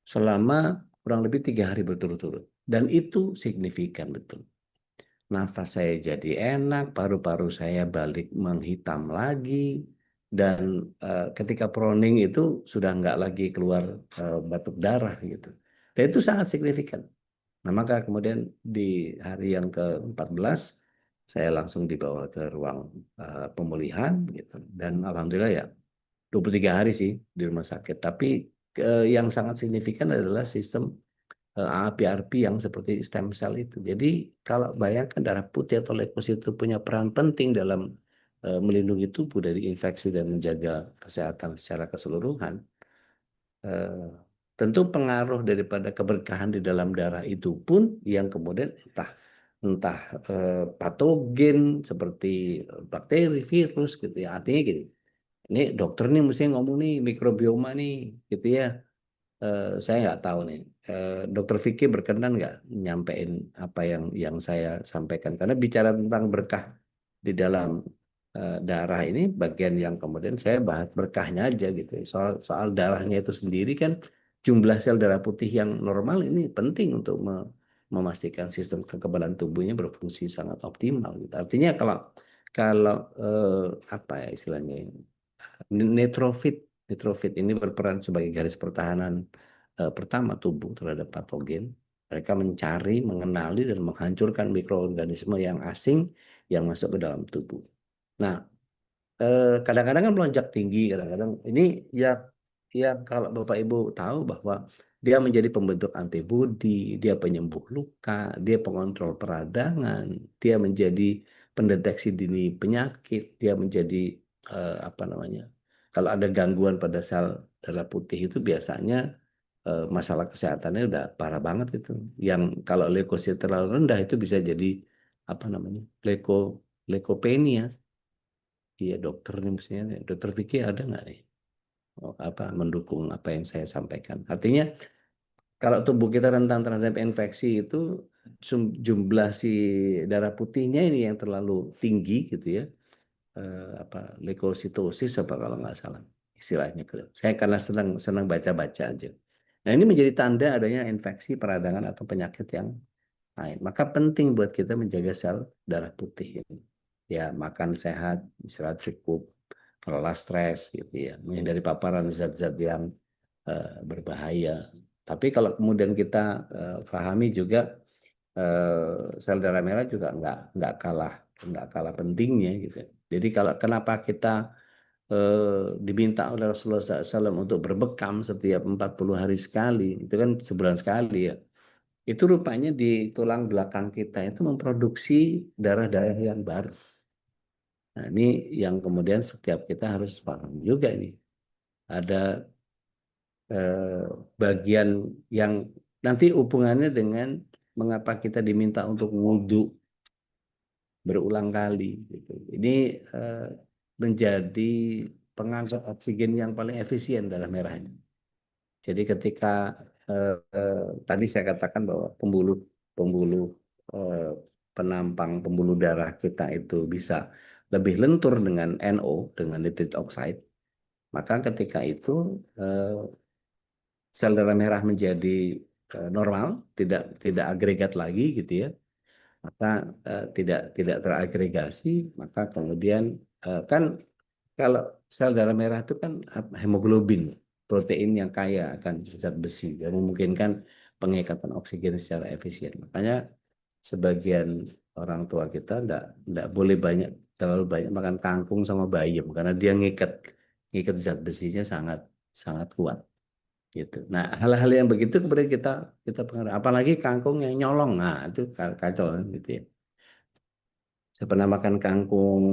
selama kurang lebih 3 hari berturut-turut. Dan itu signifikan betul. Nafas saya jadi enak, paru-paru saya balik menghitam lagi, dan ketika proning itu sudah nggak lagi keluar batuk darah gitu. Dan itu sangat signifikan. Nah, maka kemudian di hari yang ke-14 saya langsung dibawa ke ruang pemulihan gitu. Dan alhamdulillah ya 23 hari sih di rumah sakit. Tapi yang sangat signifikan adalah sistem APRP yang seperti stem cell itu. Jadi kalau bayangkan darah putih atau leukosit itu punya peran penting dalam melindungi tubuh dari infeksi dan menjaga kesehatan secara keseluruhan, eh, tentu pengaruh daripada keberkahan di dalam darah itu pun yang kemudian entah entah patogen seperti bakteri, virus gitu ya. Artinya gini, ini dokter nih mesti ngomong nih mikrobioma nih gitu ya. Saya nggak tahu nih, Dokter Vicky berkenan nggak nyampein apa yang saya sampaikan, karena bicara tentang berkah di dalam darah ini bagian yang kemudian saya bahas berkahnya aja gitu. Soal soal darahnya itu sendiri kan, jumlah sel darah putih yang normal ini penting untuk memastikan sistem kekebalan tubuhnya berfungsi sangat optimal gitu. Artinya kalau kalau apa ya istilahnya, Netrofit. Netrofit ini berperan sebagai garis pertahanan pertama tubuh terhadap patogen. Mereka mencari, mengenali, dan menghancurkan mikroorganisme yang asing yang masuk ke dalam tubuh. Nah, kadang-kadang kan melonjak tinggi, kadang-kadang ini ya, ya kalau Bapak Ibu tahu bahwa dia menjadi pembentuk antibodi, dia penyembuh luka, dia pengontrol peradangan, dia menjadi pendeteksi dini penyakit, dia menjadi apa namanya? Kalau ada gangguan pada sel darah putih itu biasanya masalah kesehatannya udah parah banget itu. Yang kalau leukosit terlalu rendah itu bisa jadi apa namanya? Leukopenia. Iya, dokter nih mestinya, dokter Vicky ada nggak nih apa mendukung apa yang saya sampaikan? Artinya kalau tubuh kita rentan terhadap infeksi itu, jumlah si darah putihnya ini yang terlalu tinggi gitu ya, apa leukositosis apa kalau nggak salah istilahnya. Saya karena senang senang baca-baca aja. Nah, ini menjadi tanda adanya infeksi peradangan atau penyakit yang lain. Maka penting buat kita menjaga sel darah putih ini. Ya, makan sehat, istirahat cukup, kelola stres gitu ya, menghindari paparan zat-zat yang berbahaya. Tapi kalau kemudian kita pahami juga sel darah merah juga nggak kalah pentingnya gitu. Jadi kalau kenapa kita diminta oleh Rasulullah SAW untuk berbekam setiap 40 hari sekali, itu kan sebulan sekali ya. Itu rupanya di tulang belakang kita itu memproduksi darah-darah yang baru. Nah, ini yang kemudian setiap kita harus paham juga ini. Ada bagian yang nanti hubungannya dengan mengapa kita diminta untuk wudhu berulang kali. Gitu. Ini menjadi pengangkut oksigen yang paling efisien dalam merahnya. Jadi ketika tadi saya katakan bahwa pembuluh pembuluh eh, penampang pembuluh darah kita itu bisa lebih lentur dengan NO, dengan nitric oxide, maka ketika itu sel darah merah menjadi normal, tidak tidak agregat lagi gitu ya, maka tidak teragregasi, maka kemudian kan kalau sel darah merah itu kan hemoglobin, protein yang kaya akan zat besi dan memungkinkan pengikatan oksigen secara efisien. Makanya sebagian orang tua kita ndak boleh terlalu banyak makan kangkung sama bayam karena dia ngikat zat besinya sangat sangat kuat gitu. Nah, hal-hal yang begitu kemudian kita pengaruh. Apalagi kangkung yang nyolong, nah itu kacau kan, gitu ya. Saya pernah makan kangkung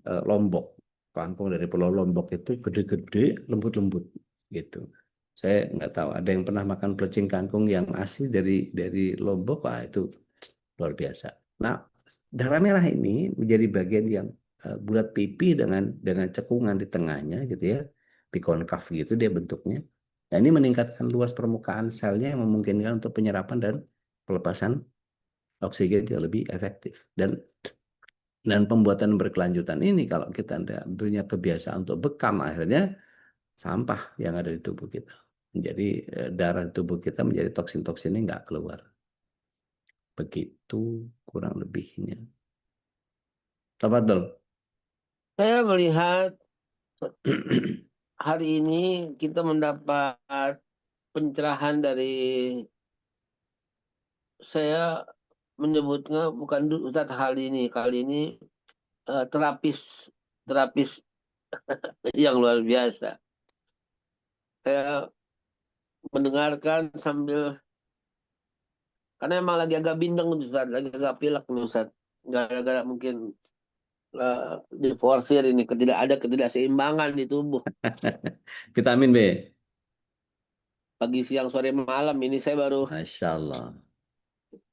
Lombok. Kangkung dari Pulau Lombok itu gede-gede, lembut-lembut gitu. Saya nggak tahu. Ada yang pernah makan pelecing kangkung yang asli dari Lombok? Wah, itu luar biasa. Nah, darah merah ini menjadi bagian yang bulat pipih dengan cekungan di tengahnya gitu ya, bikonkav gitu dia bentuknya. Nah, ini meningkatkan luas permukaan selnya yang memungkinkan untuk penyerapan dan pelepasan oksigen yang lebih efektif. Dan pembuatan berkelanjutan ini kalau kita tidak punya kebiasaan untuk bekam, akhirnya sampah yang ada di tubuh kita. Jadi darah di tubuh kita menjadi toksin-toksinnya nggak keluar. Begitu kurang lebihnya. Tafadhol. Saya melihat hari ini kita mendapat pencerahan dari, saya menyebutnya bukan Ustadz kali ini terapis terapis yang luar biasa. Saya mendengarkan sambil, karena emang lagi agak bindeng Ustaz, lagi agak pilek nih Ustaz. Gara-gara mungkin diforsir ini, ada ketidakseimbangan di tubuh. Vitamin B. Pagi, siang, sore, malam ini saya Masya Allah.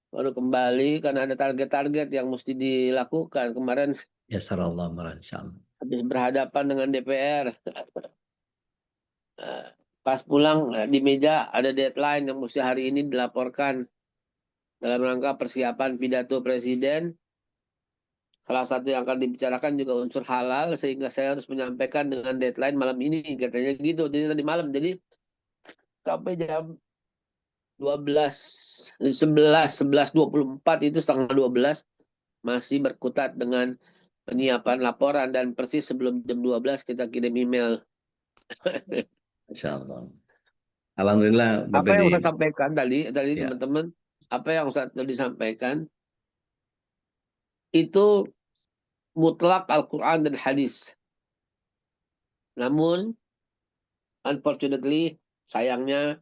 baru kembali karena ada target-target yang mesti dilakukan. Kemarin Ya Allah, Masya Allah. habis berhadapan dengan DPR. Eh, Pas pulang di meja ada deadline yang mesti hari ini dilaporkan dalam rangka persiapan pidato presiden. Salah satu yang akan dibicarakan juga unsur halal, sehingga saya harus menyampaikan dengan deadline malam ini, katanya gitu. Jadi tadi malam, jadi sampai jam 12, 11, 11:24 itu setengah 12, masih berkutat dengan penyiapan laporan, dan persis sebelum jam 12 kita kirim email. Masya Allah. Alhamdulillah, Mbak Apa yang Bedi. saya sampaikan tadi Ya, teman-teman, apa yang saya tadi sampaikan, itu mutlak Al-Quran dan hadis. Namun, unfortunately, sayangnya,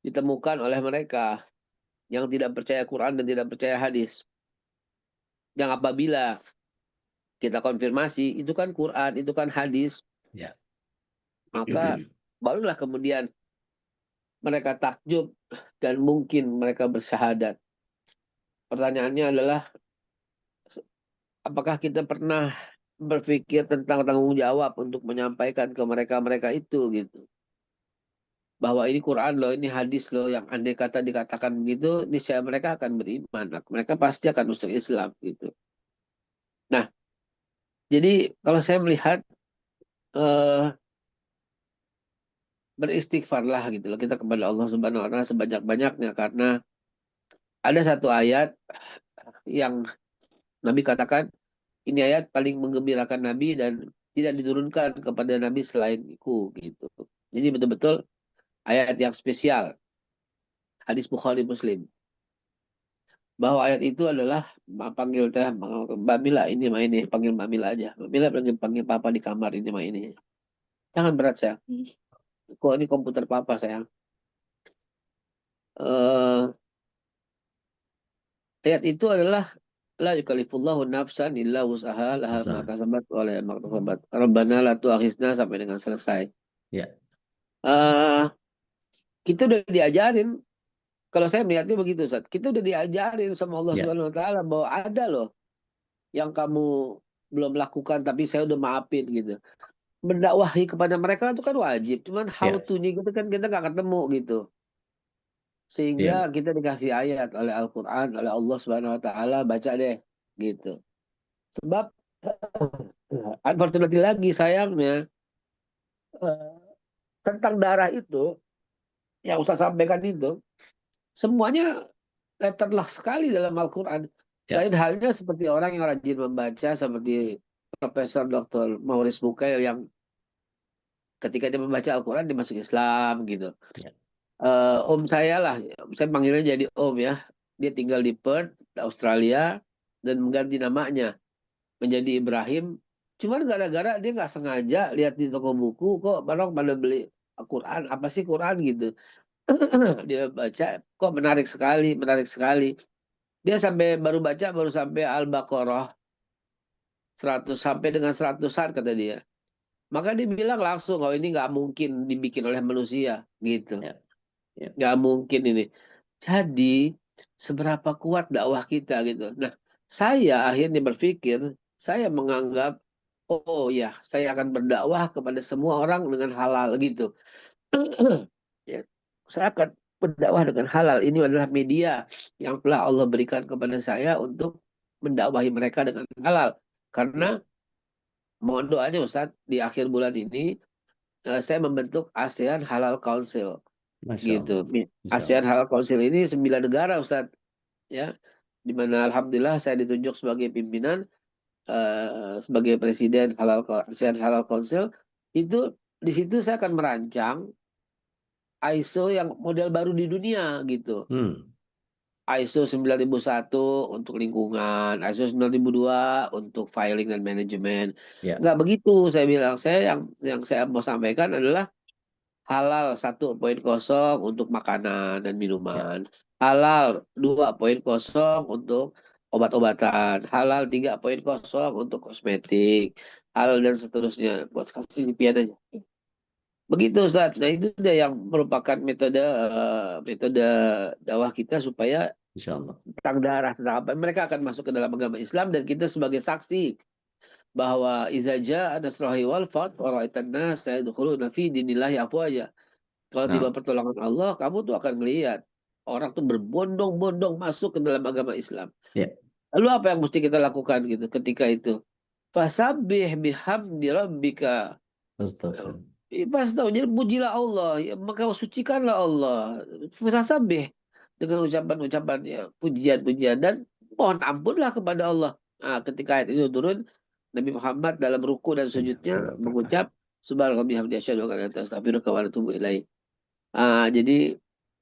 ditemukan oleh mereka yang tidak percaya Quran dan tidak percaya hadis. Yang apabila kita konfirmasi, itu kan Quran, itu kan hadis, ya. maka barulah kemudian mereka takjub dan mungkin mereka bersyahadat. Pertanyaannya adalah, apakah kita pernah berpikir tentang tanggung jawab untuk menyampaikan ke mereka-mereka itu gitu. Bahwa ini Quran loh, ini hadis loh, yang andai kata dikatakan begitu, niscaya mereka akan beriman. Mereka pasti akan masuk Islam gitu. Nah, jadi kalau saya melihat eh beristighfarlah gitu loh kita kepada Allah Subhanahu wa taala sebanyak-banyaknya, karena ada satu ayat yang Nabi katakan, ini ayat paling menggembirakan Nabi dan tidak diturunkan kepada Nabi selainku gitu. Jadi betul-betul ayat yang spesial, hadis Bukhari Muslim. Bahwa ayat itu adalah panggil teh Mbak Mila, ini mah ini, panggil Mbak Mila aja. Mbak Mila panggil papa di kamar, ini mah ini. Jangan berat sayang. Kok ini komputer papa sayang. Eh Ayat itu adalah, la yukallifullahu nafsan illa wus'aha laha ma Masa. kasabat wa laha ma kasabat. Rabbana la tu'akhizna sampai dengan selesai. Ya, Eh kita udah diajarin, kalau saya melihatnya begitu Ustaz. Kita udah diajarin sama Allah ya, Subhanahu wa taala bahwa ada loh yang kamu belum lakukan tapi saya udah maafin gitu. Mendakwahi kepada mereka itu kan wajib, cuman how ya, to-nya gitu kan kita nggak ketemu gitu. ya, Sehingga kita dikasih ayat oleh Al-Qur'an, oleh Allah Subhanahu wa taala, baca deh gitu. Sebab unfortunately lagi sayangnya, eh, tentang darah itu yang Ustaz sampaikan itu semuanya letterlah sekali dalam Al-Quran. ya, Lain halnya seperti orang yang rajin membaca seperti Profesor Dr. Maurice Bucaille yang ketika dia membaca Al-Quran dia masuk Islam gitu. ya. Om saya lah, saya panggilnya jadi Om ya. dia tinggal di Perth, Australia, dan mengganti namanya menjadi Ibrahim. Cuman gara-gara dia nggak sengaja lihat di toko buku kok orang pada beli Quran, apa sih Quran gitu. Dia baca, kok menarik sekali, menarik sekali. Dia baru sampai Al-Baqarah 100 sampai dengan 100-an kata dia. Maka dia bilang langsung, oh ini nggak mungkin dibikin oleh manusia gitu. Ya, ya. Nggak mungkin ini. Jadi seberapa kuat dakwah kita gitu. Nah, saya akhirnya berpikir, saya menganggap, oh ya, saya akan berdakwah kepada semua orang dengan halal gitu. Ya, saya akan berdakwah dengan halal. Ini adalah media yang telah Allah berikan kepada saya untuk mendakwahi mereka dengan halal. Ya. Karena mohon doanya Ustadz, di akhir bulan ini saya membentuk ASEAN Halal Council Masya Allah. gitu. Masya ASEAN Allah. Halal Council ini 9 negara Ustadz, ya, di mana alhamdulillah saya ditunjuk sebagai pimpinan, sebagai presiden ASEAN Halal Council. Itu di situ saya akan merancang ISO yang model baru di dunia gitu. Hmm. ISO 9001 untuk lingkungan, ISO 9002 untuk filing dan manajemen. Ya, Nggak begitu saya bilang. Yang saya mau sampaikan adalah halal 1.0 untuk makanan dan ya. minuman. Halal 2.0 untuk obat-obatan. Halal 3.0 untuk kosmetik. Halal dan seterusnya. Buat kasih CPN aja. Begitu Ustaz. Nah itu dia yang merupakan metode dakwah kita supaya Insya Allah. tentang darah, tentang apa. Mereka akan masuk ke dalam agama Islam dan kita sebagai saksi bahwa iza jaa nasrullahi wal fath wa ra'aitan nas yadkhuluna fi dinillahi afwaja. Kalau tiba Nah, pertolongan Allah, kamu tuh akan melihat orang tuh berbondong-bondong masuk ke dalam agama Islam. ya. Lalu apa yang mesti kita lakukan gitu ketika itu? Fasabbih bihamdi rabbika. Astagfirullah. Pas tahu, jadi pujilah Allah, ya, maka sucikanlah Allah. Fasabih dengan ucapan-ucapan ya, pujian-pujian dan mohon ampunlah kepada Allah. Nah, ketika ayat itu turun, Nabi Muhammad dalam ruku dan Siap, sujudnya siap, berkah. mengucap Subhanallah bihamdi asyhadu an la ilaha illa anta astaghfiruka wa atubu ilaik. Jadi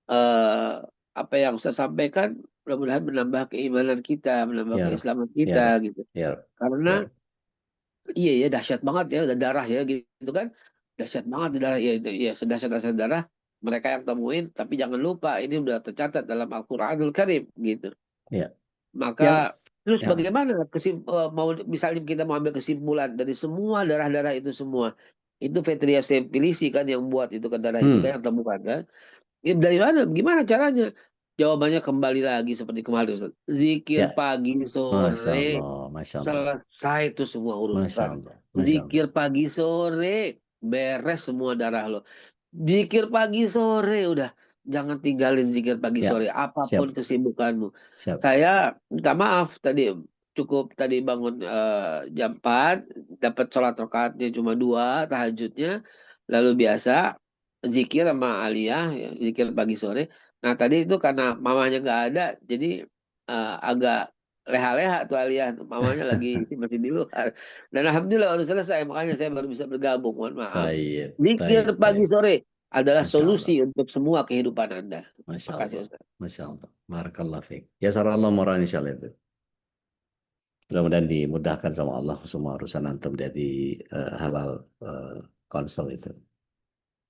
eh, apa yang saya sampaikan mudah-mudahan menambah keimanan kita, menambah Ya Rob, keislaman ya Rob, kita gitu. ya Rob, ya Karena Rob. iya ya dahsyat banget ya udah darah ya gitu kan. Dahsyat banget di darah ya itu ya sedahsyat darah mereka yang temuin tapi jangan lupa ini udah tercatat dalam Al-Qur'anul Karim gitu. Ya. Yang, Maka terus ya, bagaimana mau misalnya kita mau ambil kesimpulan dari semua darah-darah itu semua. Itu Petria Sepilisi kan yang buat itu kan darah itu kan yang temukan kan. Ya, dari mana? Gimana caranya? Jawabannya kembali lagi seperti kemarin Ustaz. Zikir ya. pagi Masya sore Allah, Masya Allah, selesai itu semua Masya urusan. Allah, Masya Allah. Zikir pagi sore beres semua darah lo. Zikir pagi sore udah jangan tinggalin zikir pagi Ya, sore apapun siap, kesibukanmu. siap. Saya minta maaf tadi cukup tadi bangun jam 4 dapat sholat rakaatnya cuma 2 tahajudnya lalu biasa zikir sama aliyah ya, zikir pagi sore. Nah tadi itu karena mamanya nggak ada jadi agak leha-leha tuh aliyah mamanya lagi masih di luar dan alhamdulillah baru selesai makanya saya baru bisa bergabung mohon maaf. Baik, Zikir baik, pagi baik. sore adalah Masya Allah, solusi untuk semua kehidupan Anda. Masya Makasih Allah, Ustaz. Masya Allah. Barakallah fiik. Ya sarallah moral insya Allah itu. Mudah-mudahan dimudahkan sama Allah semua urusan antum dari halal konsol itu.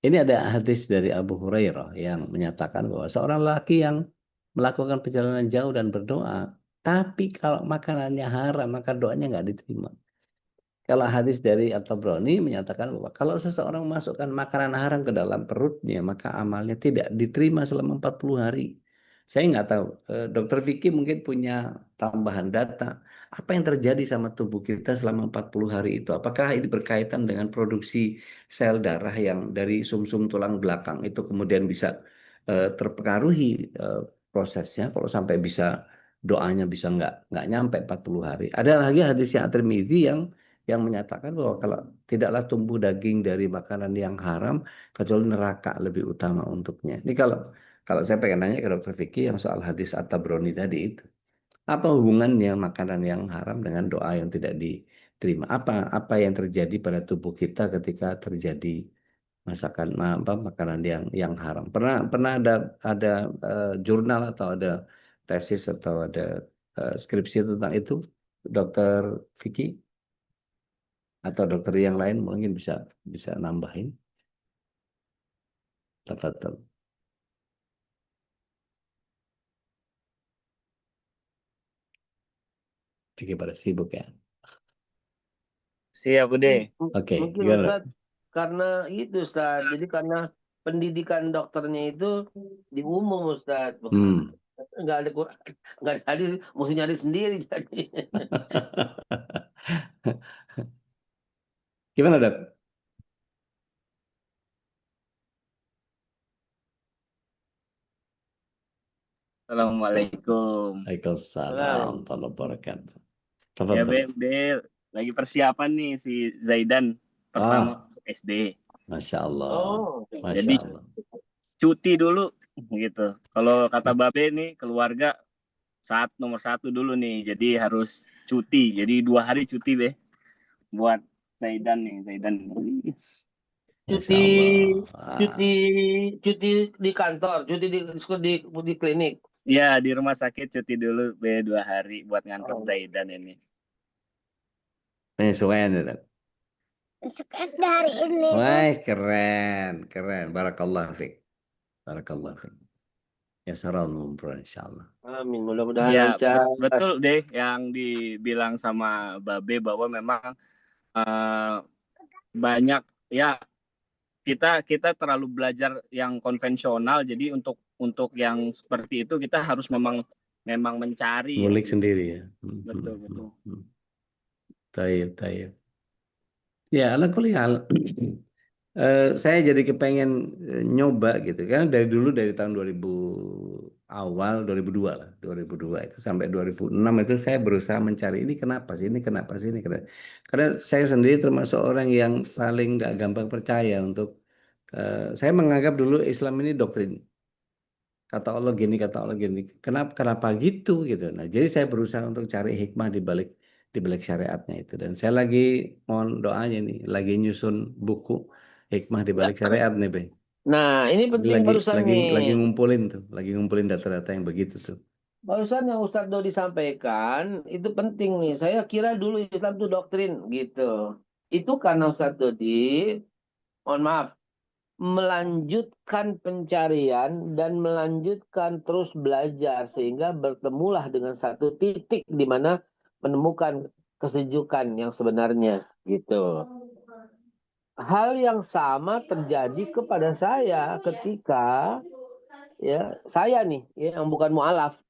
Ini ada hadis dari Abu Hurairah yang menyatakan bahwa seorang laki yang melakukan perjalanan jauh dan berdoa, tapi kalau makanannya haram, maka doanya nggak diterima. Kalau hadis dari At-Tabrani menyatakan bahwa kalau seseorang masukkan makanan haram ke dalam perutnya, maka amalnya tidak diterima selama 40 hari. Saya nggak tahu, Dokter Vicky mungkin punya tambahan data. Apa yang terjadi sama tubuh kita selama 40 hari itu? Apakah ini berkaitan dengan produksi sel darah yang dari sumsum tulang belakang itu kemudian bisa terpengaruhi prosesnya kalau sampai bisa doanya bisa nggak nyampe 40 hari. Ada lagi hadis yang At-Tirmidzi yang menyatakan bahwa kalau tidaklah tumbuh daging dari makanan yang haram kecuali neraka lebih utama untuknya. Ini kalau saya pengen nanya ke Dokter Vicky yang soal hadis At-Tabrani tadi itu. Apa hubungannya makanan yang haram dengan doa yang tidak diterima? Apa yang terjadi pada tubuh kita ketika terjadi makanan yang haram? Pernah ada jurnal atau ada tesis atau ada skripsi tentang itu, Dokter Vicky atau dokter yang lain mungkin bisa nambahin. Tafadhol. Lagi pada sibuk ya. Siap, Bude. Oke, Mungkin gimana? Ustaz, karena itu Ustaz, jadi karena pendidikan dokternya itu di umum Ustaz, nggak ada nggak ada hadis, mesti nyari sendiri jadi. Gimana, Dok? Assalamualaikum. Waalaikumsalam warahmatullahi wabarakatuh. Ya, Tafadhol. Be, lagi persiapan nih si Zaidan pertama masuk SD. Masya Allah. Oh, Masya Jadi Allah. cuti dulu gitu. Kalau kata Babe nih keluarga nomor satu dulu nih. Jadi harus cuti. Jadi 2 hari cuti Be buat Zaidan nih. Zaidan. Masya cuti Allah. cuti cuti di kantor, cuti di klinik. Ya, di rumah sakit cuti dulu Be 2 hari buat nganter Zaidan ini. Penyesuaian ya, Dok? Masuk SD hari ini. Wah, keren. Barakallah fiik. Barakallah fiik. Ya saral umroh insyaallah. Amin, mudah-mudahan Ya, lancar. betul deh yang dibilang sama Babe bahwa memang banyak ya kita terlalu belajar yang konvensional, jadi untuk yang seperti itu kita harus memang mencari Ngulik ya. sendiri ya. Betul. Tayyib. Ya, ala kulli hal. Saya jadi kepengen nyoba gitu kan dari tahun 2000 awal 2002 lah 2002 itu sampai 2006 itu saya berusaha mencari ini kenapa sih karena saya sendiri termasuk orang yang paling nggak gampang percaya untuk saya menganggap dulu Islam ini doktrin kata Allah gini kenapa gitu nah jadi saya berusaha untuk cari hikmah di balik syariatnya itu dan saya lagi mohon doanya nih lagi nyusun buku hikmah di balik syariat nih, Be. Nah, ini penting barusan nih. Lagi ngumpulin data-data yang begitu tuh. Barusan yang Ustadz Dodi sampaikan itu penting nih. Saya kira dulu Islam itu doktrin gitu. Itu karena Ustadz Dodi, mohon maaf, melanjutkan pencarian dan melanjutkan terus belajar sehingga bertemulah dengan satu titik di mana menemukan kesejukan yang sebenarnya gitu. Hal yang sama terjadi kepada saya ketika ya saya nih ya, yang bukan mualaf.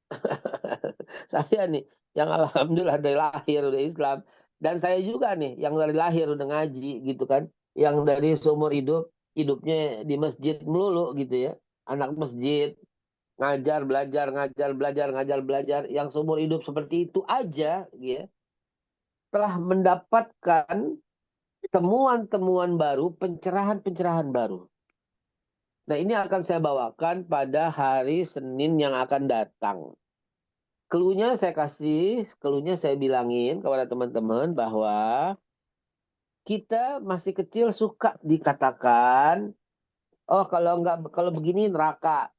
Saya nih yang alhamdulillah dari lahir udah Islam dan saya juga nih yang dari lahir udah ngaji gitu kan, yang dari seumur hidupnya di masjid melulu gitu ya, anak masjid, ngajar belajar yang seumur hidup seperti itu aja ya, telah mendapatkan temuan-temuan baru, pencerahan-pencerahan baru. Nah, ini akan saya bawakan pada hari Senin yang akan datang. Cluenya saya bilangin kepada teman-teman bahwa kita masih kecil suka dikatakan, oh kalau begini neraka,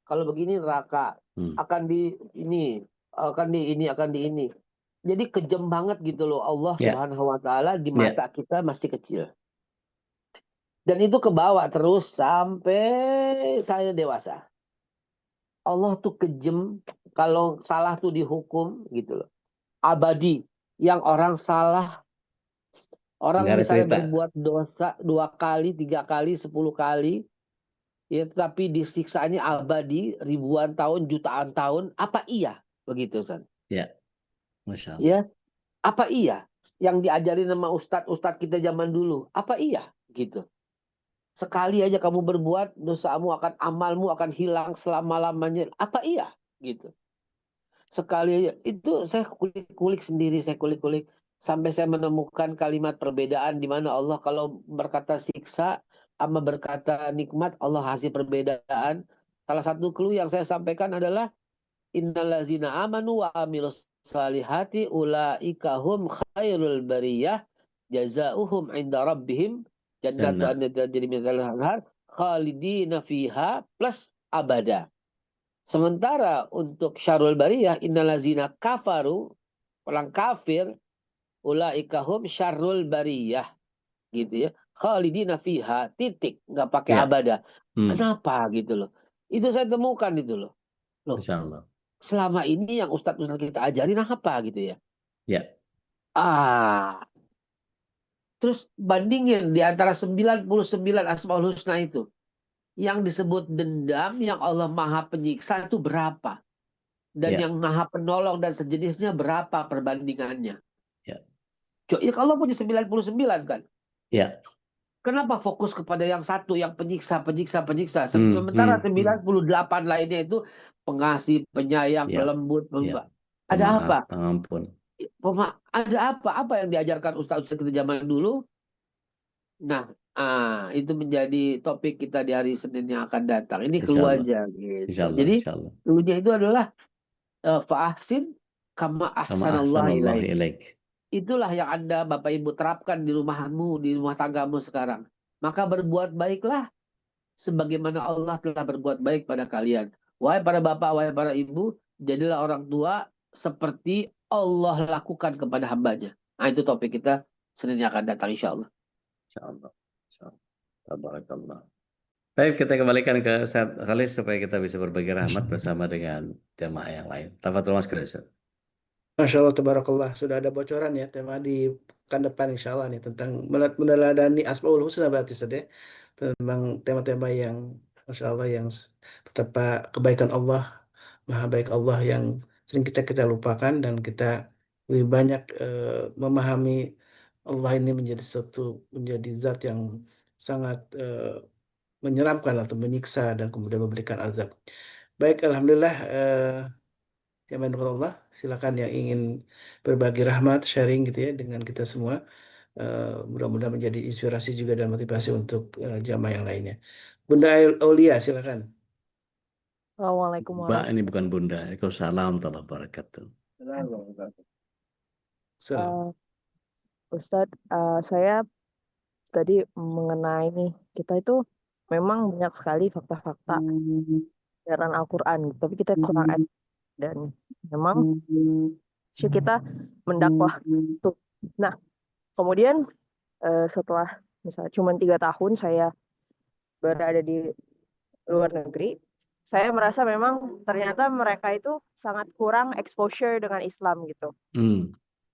akan di ini. Jadi kejam banget gitu loh Allah Subhanahu wa taala di mata kita masih kecil. Dan itu kebawa terus sampai saya dewasa. Allah tuh kejam, kalau salah tuh dihukum gitu loh. Abadi. Yang orang salah, orang misalnya berbuat dosa 2 kali, 3 kali, 10 kali, ya tapi disiksaannya abadi ribuan tahun, jutaan tahun, apa iya begitu San? Ya, Masya Allah. Ya, apa iya yang diajarin sama ustadz kita zaman dulu? Apa iya gitu? Sekali aja kamu berbuat, amalmu akan hilang selama-lamanya. Apa iya gitu? Sekali aja. Itu saya kulik-kulik sendiri, sampai saya menemukan kalimat perbedaan di mana Allah kalau berkata siksa sama berkata nikmat, Allah kasih perbedaan. Salah satu clue yang saya sampaikan adalah innallazina amanu wa amilus salihati ulaika hum khairul bariyah jazaohum inda rabbihim jannatu an tajri min tahtiha al-anhar khalidina fiha plus abada. Sementara untuk syarrul bariyah, innallazina kafaru, orang kafir, ulaika hum syarrul bariyah, gitu ya. Khalidina fiha, titik, nggak pakai Ya. abada. Hmm. Kenapa gitu loh? Itu saya temukan itu loh. Loh, Insya Allah. selama ini yang ustadz-ustadz kita ajarin apa gitu ya? Ya. Terus bandingin di antara 99 Asmaul Husna itu. Yang disebut dendam, yang Allah Maha Penyiksa itu berapa? Dan Ya. yang Maha Penolong dan sejenisnya berapa perbandingannya? Ya. Ya Allah punya 99 kan? Ya. Kenapa fokus kepada yang satu, yang penyiksa? Sementara 98 lainnya itu pengasih, penyayang, Ya. pelembut, Ya. Ada apa? Pemaaf, pengampun. Ada apa? Apa yang diajarkan ustaz-ustaz kita zaman dulu? Nah, itu menjadi topik kita di hari Senin yang akan datang. Ini Insya clue Allah. aja Insya gitu. Allah. Jadi Insya Allah. clue-nya itu adalah fa'ahsin kama Kama ahsanallahu ahsanallahu ilaik. ilaik. Itulah yang Anda Bapak Ibu terapkan di rumahmu, di rumah tanggamu sekarang. Maka berbuat baiklah sebagaimana Allah telah berbuat baik pada kalian. Wahai para bapak, wahai para ibu, jadilah orang tua seperti Allah lakukan kepada hambanya. Nah, itu topik kita Senin yang akan datang insya Allah. Insya Allah. Insya Allah. Tabarakallah. Baik, kita kembalikan ke Ustaz Khalis supaya kita bisa berbagi rahmat bersama dengan jamaah yang lain. Tafadhol Mas Khalis. Masya Allah, tabarakallah. Sudah ada bocoran ya tema di pekan depan insya Allah nih tentang meneladani Asmaul Husna berarti Ustaz ya. Tentang tema-tema yang Masya Allah yang betapa kebaikan Allah, maha baik Allah yang sering kita lupakan dan kita lebih banyak memahami Allah ini menjadi zat yang sangat menyeramkan atau menyiksa dan kemudian memberikan azab. Baik, alhamdulillah. Ya menurut Allah, silakan yang ingin berbagi rahmat, sharing gitu ya dengan kita semua. Mudah-mudahan menjadi inspirasi juga dan motivasi untuk jamaah yang lainnya. Bunda Aulia, silakan. Assalamualaikum Mbak, ini bukan Bunda. Waalaikumsalam warahmatullahi wabarakatuh. So, Ustadz. Saya tadi mengenai kita itu memang banyak sekali fakta-fakta ajaran Al-Quran, tapi kita kurang dan memang kita mendakwah itu. Nah, kemudian setelah misalnya cuma 3 tahun saya berada di luar negeri, saya merasa memang ternyata mereka itu sangat kurang exposure dengan Islam gitu.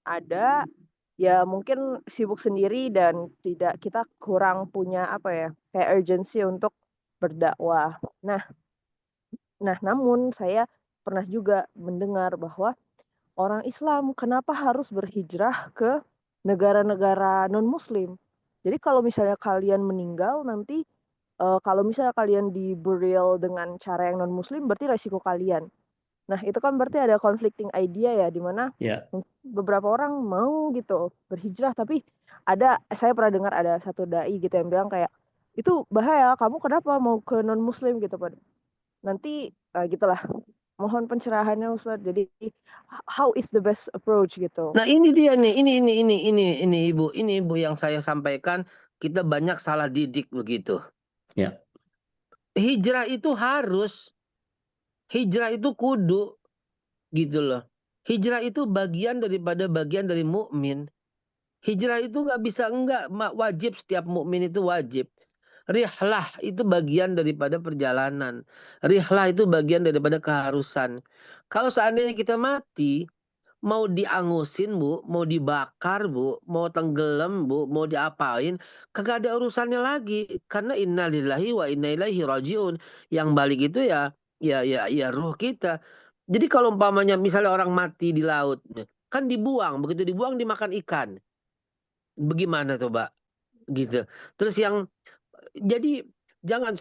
Ada ya mungkin sibuk sendiri dan kita kurang punya kayak urgency untuk berdakwah. Nah, namun saya pernah juga mendengar bahwa orang Islam kenapa harus berhijrah ke negara-negara non-Muslim. Jadi kalau misalnya kalian meninggal nanti, kalau misalnya kalian di burial dengan cara yang non-Muslim, berarti resiko kalian. Nah, itu kan berarti ada conflicting idea ya, di mana beberapa orang mau gitu berhijrah, tapi saya pernah dengar ada satu dai gitu yang bilang kayak, itu bahaya, kamu kenapa mau ke non-Muslim gitu. Nanti gitulah. Mohon pencerahannya Ustaz. Jadi how is the best approach gitu? Nah ini dia nih, ini ibu yang saya sampaikan, kita banyak salah didik begitu. Ya. Hijrah itu harus, hijrah itu kudu, gitu loh. Hijrah itu bagian dari mukmin. Hijrah itu nggak bisa enggak, wajib, setiap mukmin itu wajib. Rihlah itu bagian daripada perjalanan. Rihlah itu bagian daripada keharusan. Kalau seandainya kita mati, mau diangusin Bu, mau dibakar Bu, mau tenggelam Bu, mau diapain, kagak ada urusannya lagi. Karena innalillahi wa inna ilaihi rajiun. Yang balik itu ya ruh kita. Jadi kalau umpamanya misalnya orang mati di laut, kan dibuang, begitu dibuang dimakan ikan. Bagaimana coba? Gitu. Terus jadi jangan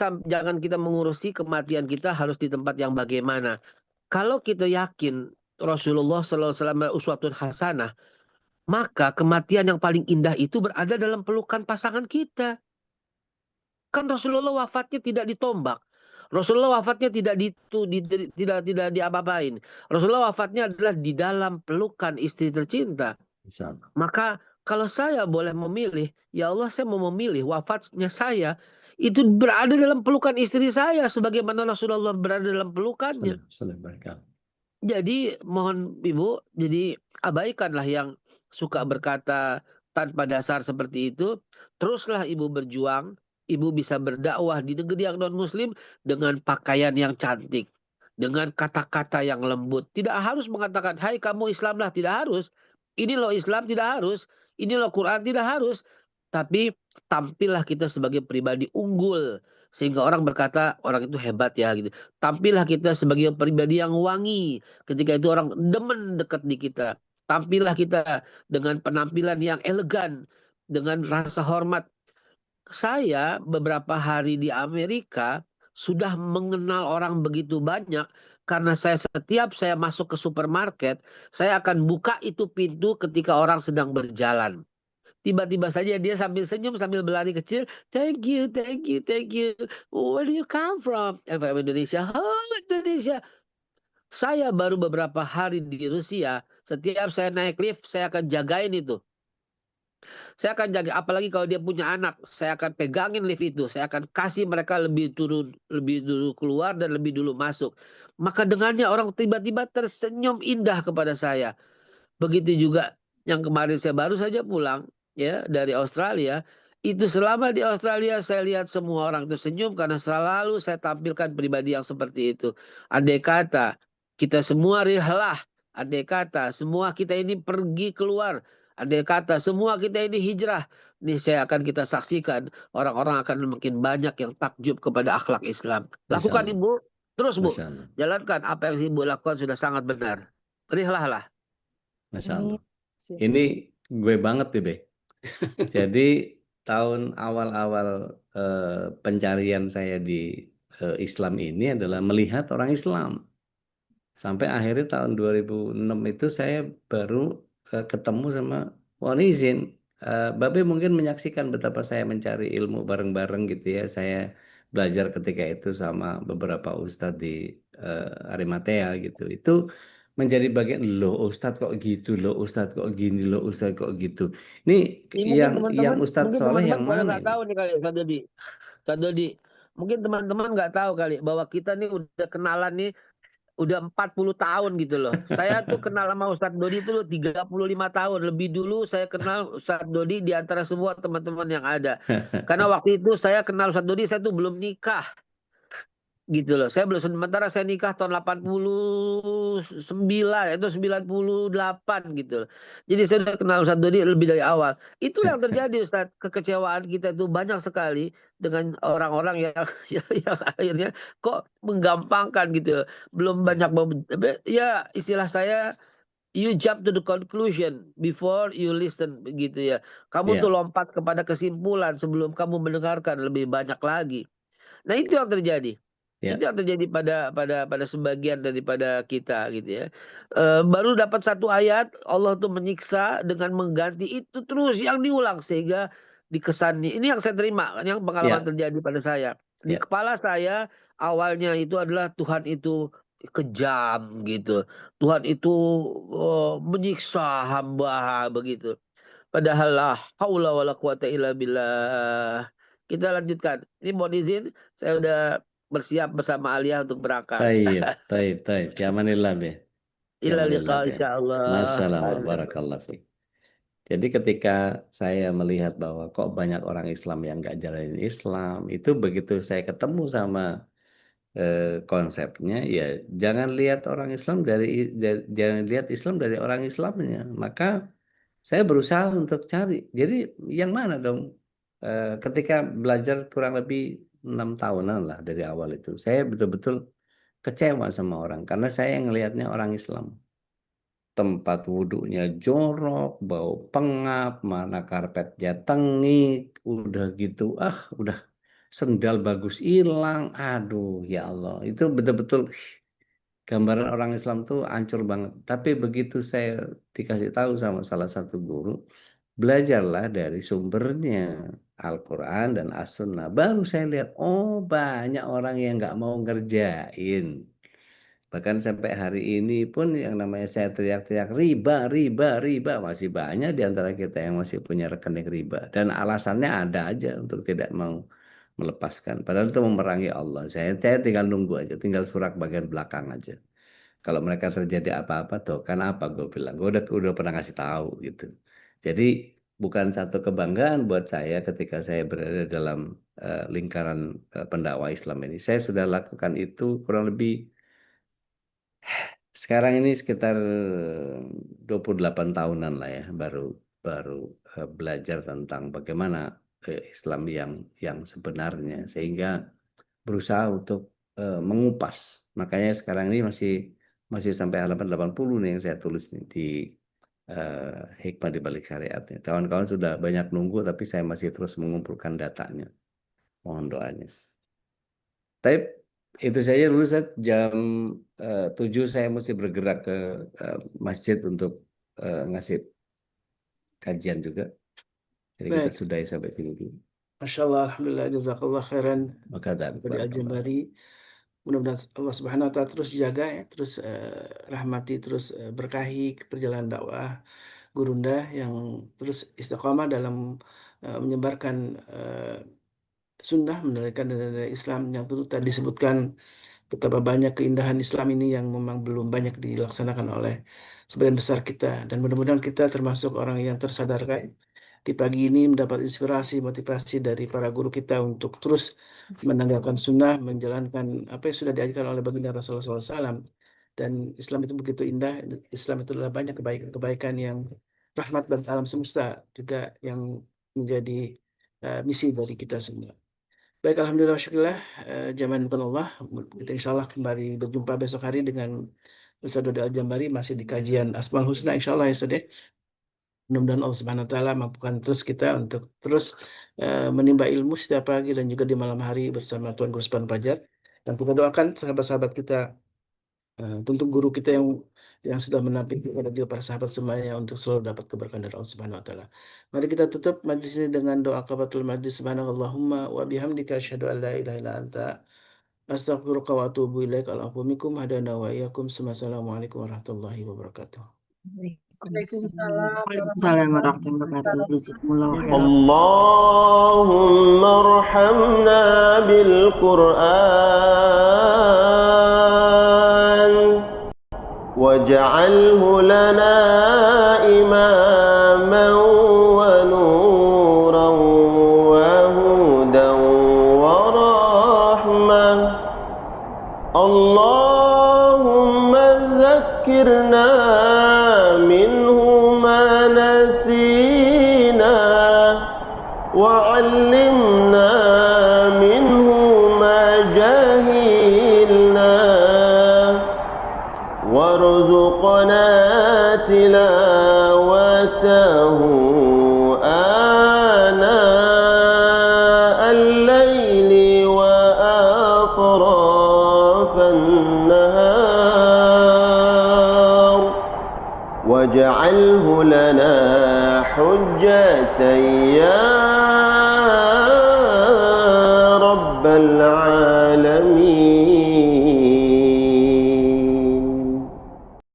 kita mengurusi kematian kita harus di tempat yang bagaimana. Kalau kita yakin Rasulullah SAW uswatun hasanah, maka kematian yang paling indah itu berada dalam pelukan pasangan kita. Kan Rasulullah wafatnya tidak ditombak. Rasulullah wafatnya tidak diapa-apain. Rasulullah wafatnya adalah di dalam pelukan istri tercinta. Maka kalau saya boleh memilih, ya Allah saya mau memilih wafatnya saya itu berada dalam pelukan istri saya sebagaimana Rasulullah berada dalam pelukannya. Jadi mohon Ibu, jadi abaikanlah yang suka berkata tanpa dasar seperti itu. Teruslah Ibu berjuang. Ibu bisa berdakwah di negeri yang non-muslim dengan pakaian yang cantik. Dengan kata-kata yang lembut. Tidak harus mengatakan, hai kamu Islamlah. Tidak harus. Ini loh Islam, tidak harus. Ini loh Quran, tidak harus. Tapi tampillah kita sebagai pribadi unggul. Sehingga orang berkata, orang itu hebat ya gitu. Tampillah kita sebagai pribadi yang wangi. Ketika itu orang demen dekat di kita. Tampillah kita dengan penampilan yang elegan. Dengan rasa hormat. Saya beberapa hari di Amerika sudah mengenal orang begitu banyak. Karena setiap saya masuk ke supermarket, saya akan buka itu pintu ketika orang sedang berjalan. Tiba-tiba saja dia sambil senyum, sambil berlari kecil. Thank you, thank you, thank you. Where do you come from? From Indonesia. Oh, Indonesia. Saya baru beberapa hari di Rusia. Setiap saya naik lift, saya akan jagain itu. Saya akan jaga, apalagi kalau dia punya anak, saya akan pegangin lift itu. Saya akan kasih mereka lebih dulu keluar dan lebih dulu masuk. Maka dengannya orang tiba-tiba tersenyum indah kepada saya. Begitu juga yang kemarin saya baru saja pulang ya dari Australia. Itu selama di Australia saya lihat semua orang tersenyum karena selalu saya tampilkan pribadi yang seperti itu. Andai kata kita semua rihalah, andai kata semua kita ini pergi keluar, andai kata semua kita ini hijrah, nih saya akan kita saksikan orang-orang akan makin banyak yang takjub kepada akhlak Islam. Lakukan Ibu, terus Bu, jalankan apa yang Ibu lakukan sudah sangat benar. Rihlahlah. Masya Allah. Ini gue banget nih, Be. Jadi tahun awal-awal pencarian saya di Islam ini adalah melihat orang Islam. Sampai akhirnya tahun 2006 itu saya baru ketemu sama mohon izin. Babe mungkin menyaksikan betapa saya mencari ilmu bareng-bareng gitu ya. Saya belajar ketika itu sama beberapa ustadz di Arimatea gitu. Itu menjadi bagian, loh Ustadz kok gitu, loh Ustadz kok gini, loh Ustadz kok gitu. Ini yang Ustadz Soleh yang mana nggak tahu nih kali Ustadz Dodi. Mungkin teman-teman nggak tahu kali bahwa kita nih udah kenalan nih udah 40 tahun gitu loh. Saya tuh kenal sama Ustadz Dodi itu 35 tahun. Lebih dulu saya kenal Ustadz Dodi di antara semua teman-teman yang ada. Karena waktu itu saya kenal Ustadz Dodi, saya tuh belum nikah. Gitu loh. Saya belum, sementara saya nikah tahun 89 itu 98 gitu loh. Jadi saya udah kenal Ustadz Dodi lebih dari awal. Itu yang terjadi Ustadz, kekecewaan kita itu banyak sekali dengan orang-orang yang yang akhirnya kok menggampangkan gitu loh. Belum banyak ya istilah saya, you jump to the conclusion before you listen begitu ya. Kamu tuh lompat kepada kesimpulan sebelum kamu mendengarkan lebih banyak lagi. Nah, itu yang terjadi. Itu yang terjadi pada sebagian daripada kita gitu ya. Baru dapat satu ayat Allah tuh menyiksa dengan mengganti itu terus yang diulang sehingga dikesannya. Ini yang saya terima, yang pengalaman terjadi pada saya. Di kepala saya awalnya itu adalah Tuhan itu kejam gitu. Tuhan itu menyiksa hamba begitu. Padahal la haula wala quwata illa billah. Kita lanjutkan. Ini mohon izin, saya udah bersiap bersama Alia untuk berangkat. Taib. Yamanillah, Be. Ila liqa insyaallah. Masalah barakallah fi. Jadi ketika saya melihat bahwa kok banyak orang Islam yang nggak jalanin Islam, itu begitu saya ketemu sama konsepnya, ya jangan lihat orang Islam jangan lihat Islam dari orang Islamnya. Maka saya berusaha untuk cari. Jadi yang mana dong? Ketika belajar kurang lebih 6 tahunan lah dari awal itu, saya betul-betul kecewa sama orang karena saya ngelihatnya orang Islam. Tempat wudhunya jorok, bau pengap, mana karpetnya tengik, udah gitu, udah sendal bagus hilang, aduh ya Allah, itu betul-betul gambaran orang Islam tuh hancur banget. Tapi begitu saya dikasih tahu sama salah satu guru, belajarlah dari sumbernya Al-Quran dan As-Sunnah. Baru saya lihat, oh banyak orang yang nggak mau ngerjain. Bahkan sampai hari ini pun yang namanya saya teriak-teriak riba, masih banyak di antara kita yang masih punya rekening riba. Dan alasannya ada aja untuk tidak mau melepaskan. Padahal itu memerangi Allah. Saya tinggal nunggu aja, tinggal surak bagian belakang aja. Kalau mereka terjadi apa-apa tuh, kan apa gue bilang, gue udah pernah ngasih tahu gitu. Jadi bukan satu kebanggaan buat saya ketika saya berada dalam lingkaran pendakwah Islam ini. Saya sudah lakukan itu kurang lebih sekarang ini sekitar 28 tahunan lah ya, baru belajar tentang bagaimana Islam yang sebenarnya, sehingga berusaha untuk mengupas. Makanya sekarang ini masih sampai halaman 80 nih yang saya tulis nih di hikmah di balik syariatnya. Kawan-kawan sudah banyak nunggu, tapi saya masih terus mengumpulkan datanya. Mohon doanya. Tapi itu saja dulu, jam 7 saya mesti bergerak ke masjid untuk ngasih kajian juga. Jadi kita Baik. sudahi sampai sini dulu. Masya Allah, Alhamdulillah, jazakallah khairan. Maka dari Dari Al-Jambari. Mudah-mudahan Allah Subhanahu wa Ta'ala terus jaga ya, terus rahmati, terus berkahi perjalanan dakwah Gurunda yang terus istiqamah dalam menyebarkan sunnah, menerikan nilai Islam yang tentu tadi disebutkan betapa banyak keindahan Islam ini yang memang belum banyak dilaksanakan oleh sebagian besar kita, dan mudah-mudahan kita termasuk orang yang tersadarkan di pagi ini mendapat inspirasi, motivasi dari para guru kita untuk terus menegakkan sunnah, menjalankan apa yang sudah diajarkan oleh baginda Rasulullah SAW. Dan Islam itu begitu indah. Islam itu adalah banyak kebaikan yang rahmat dan alam semesta juga yang menjadi misi dari kita semua. Baik, alhamdulillah, syukurlah, zaman bukan Allah. Kita insya Allah kembali berjumpa besok hari dengan Ustaz Dodi Al-Jambari masih di kajian Asmaul Husna, insya Allah ya Ustaz ya. Mudah-mudahan Allah Subhanahu wa Ta'ala mampukan terus kita untuk terus menimba ilmu setiap pagi dan juga di malam hari bersama Tuhan Guru Subhanahu Fajar. Dan kita doakan sahabat-sahabat kita, tentu guru kita yang sudah menampik kepada dia, para sahabat semuanya, untuk selalu dapat keberkahan dari Allah Subhanahu wa Ta'ala. Mari kita tutup majlis ini dengan doa kafatul majlis. Subhanallahumma wa bihamdika asyhadu an la ilaha illa anta astaghfiruka wa atubu ilaik. Al-afumikum hadana wa iyyakum. Assalamualaikum warahmatullahi wabarakatuh. Waalaikumsalam warahmatullahi wabarakatuh. Jazakumullahu khairan. اللهم ارحمنا بالقرآن واجعله لنا إماما ونورا وهدى ورحمة. اللهم ذكرنا منه ما نسينا وعلمنا منه ما جهلنا وارزقنا تلاوته آناء الليل وأطراف النهار واجعله لنا حجة يا رب العالمين.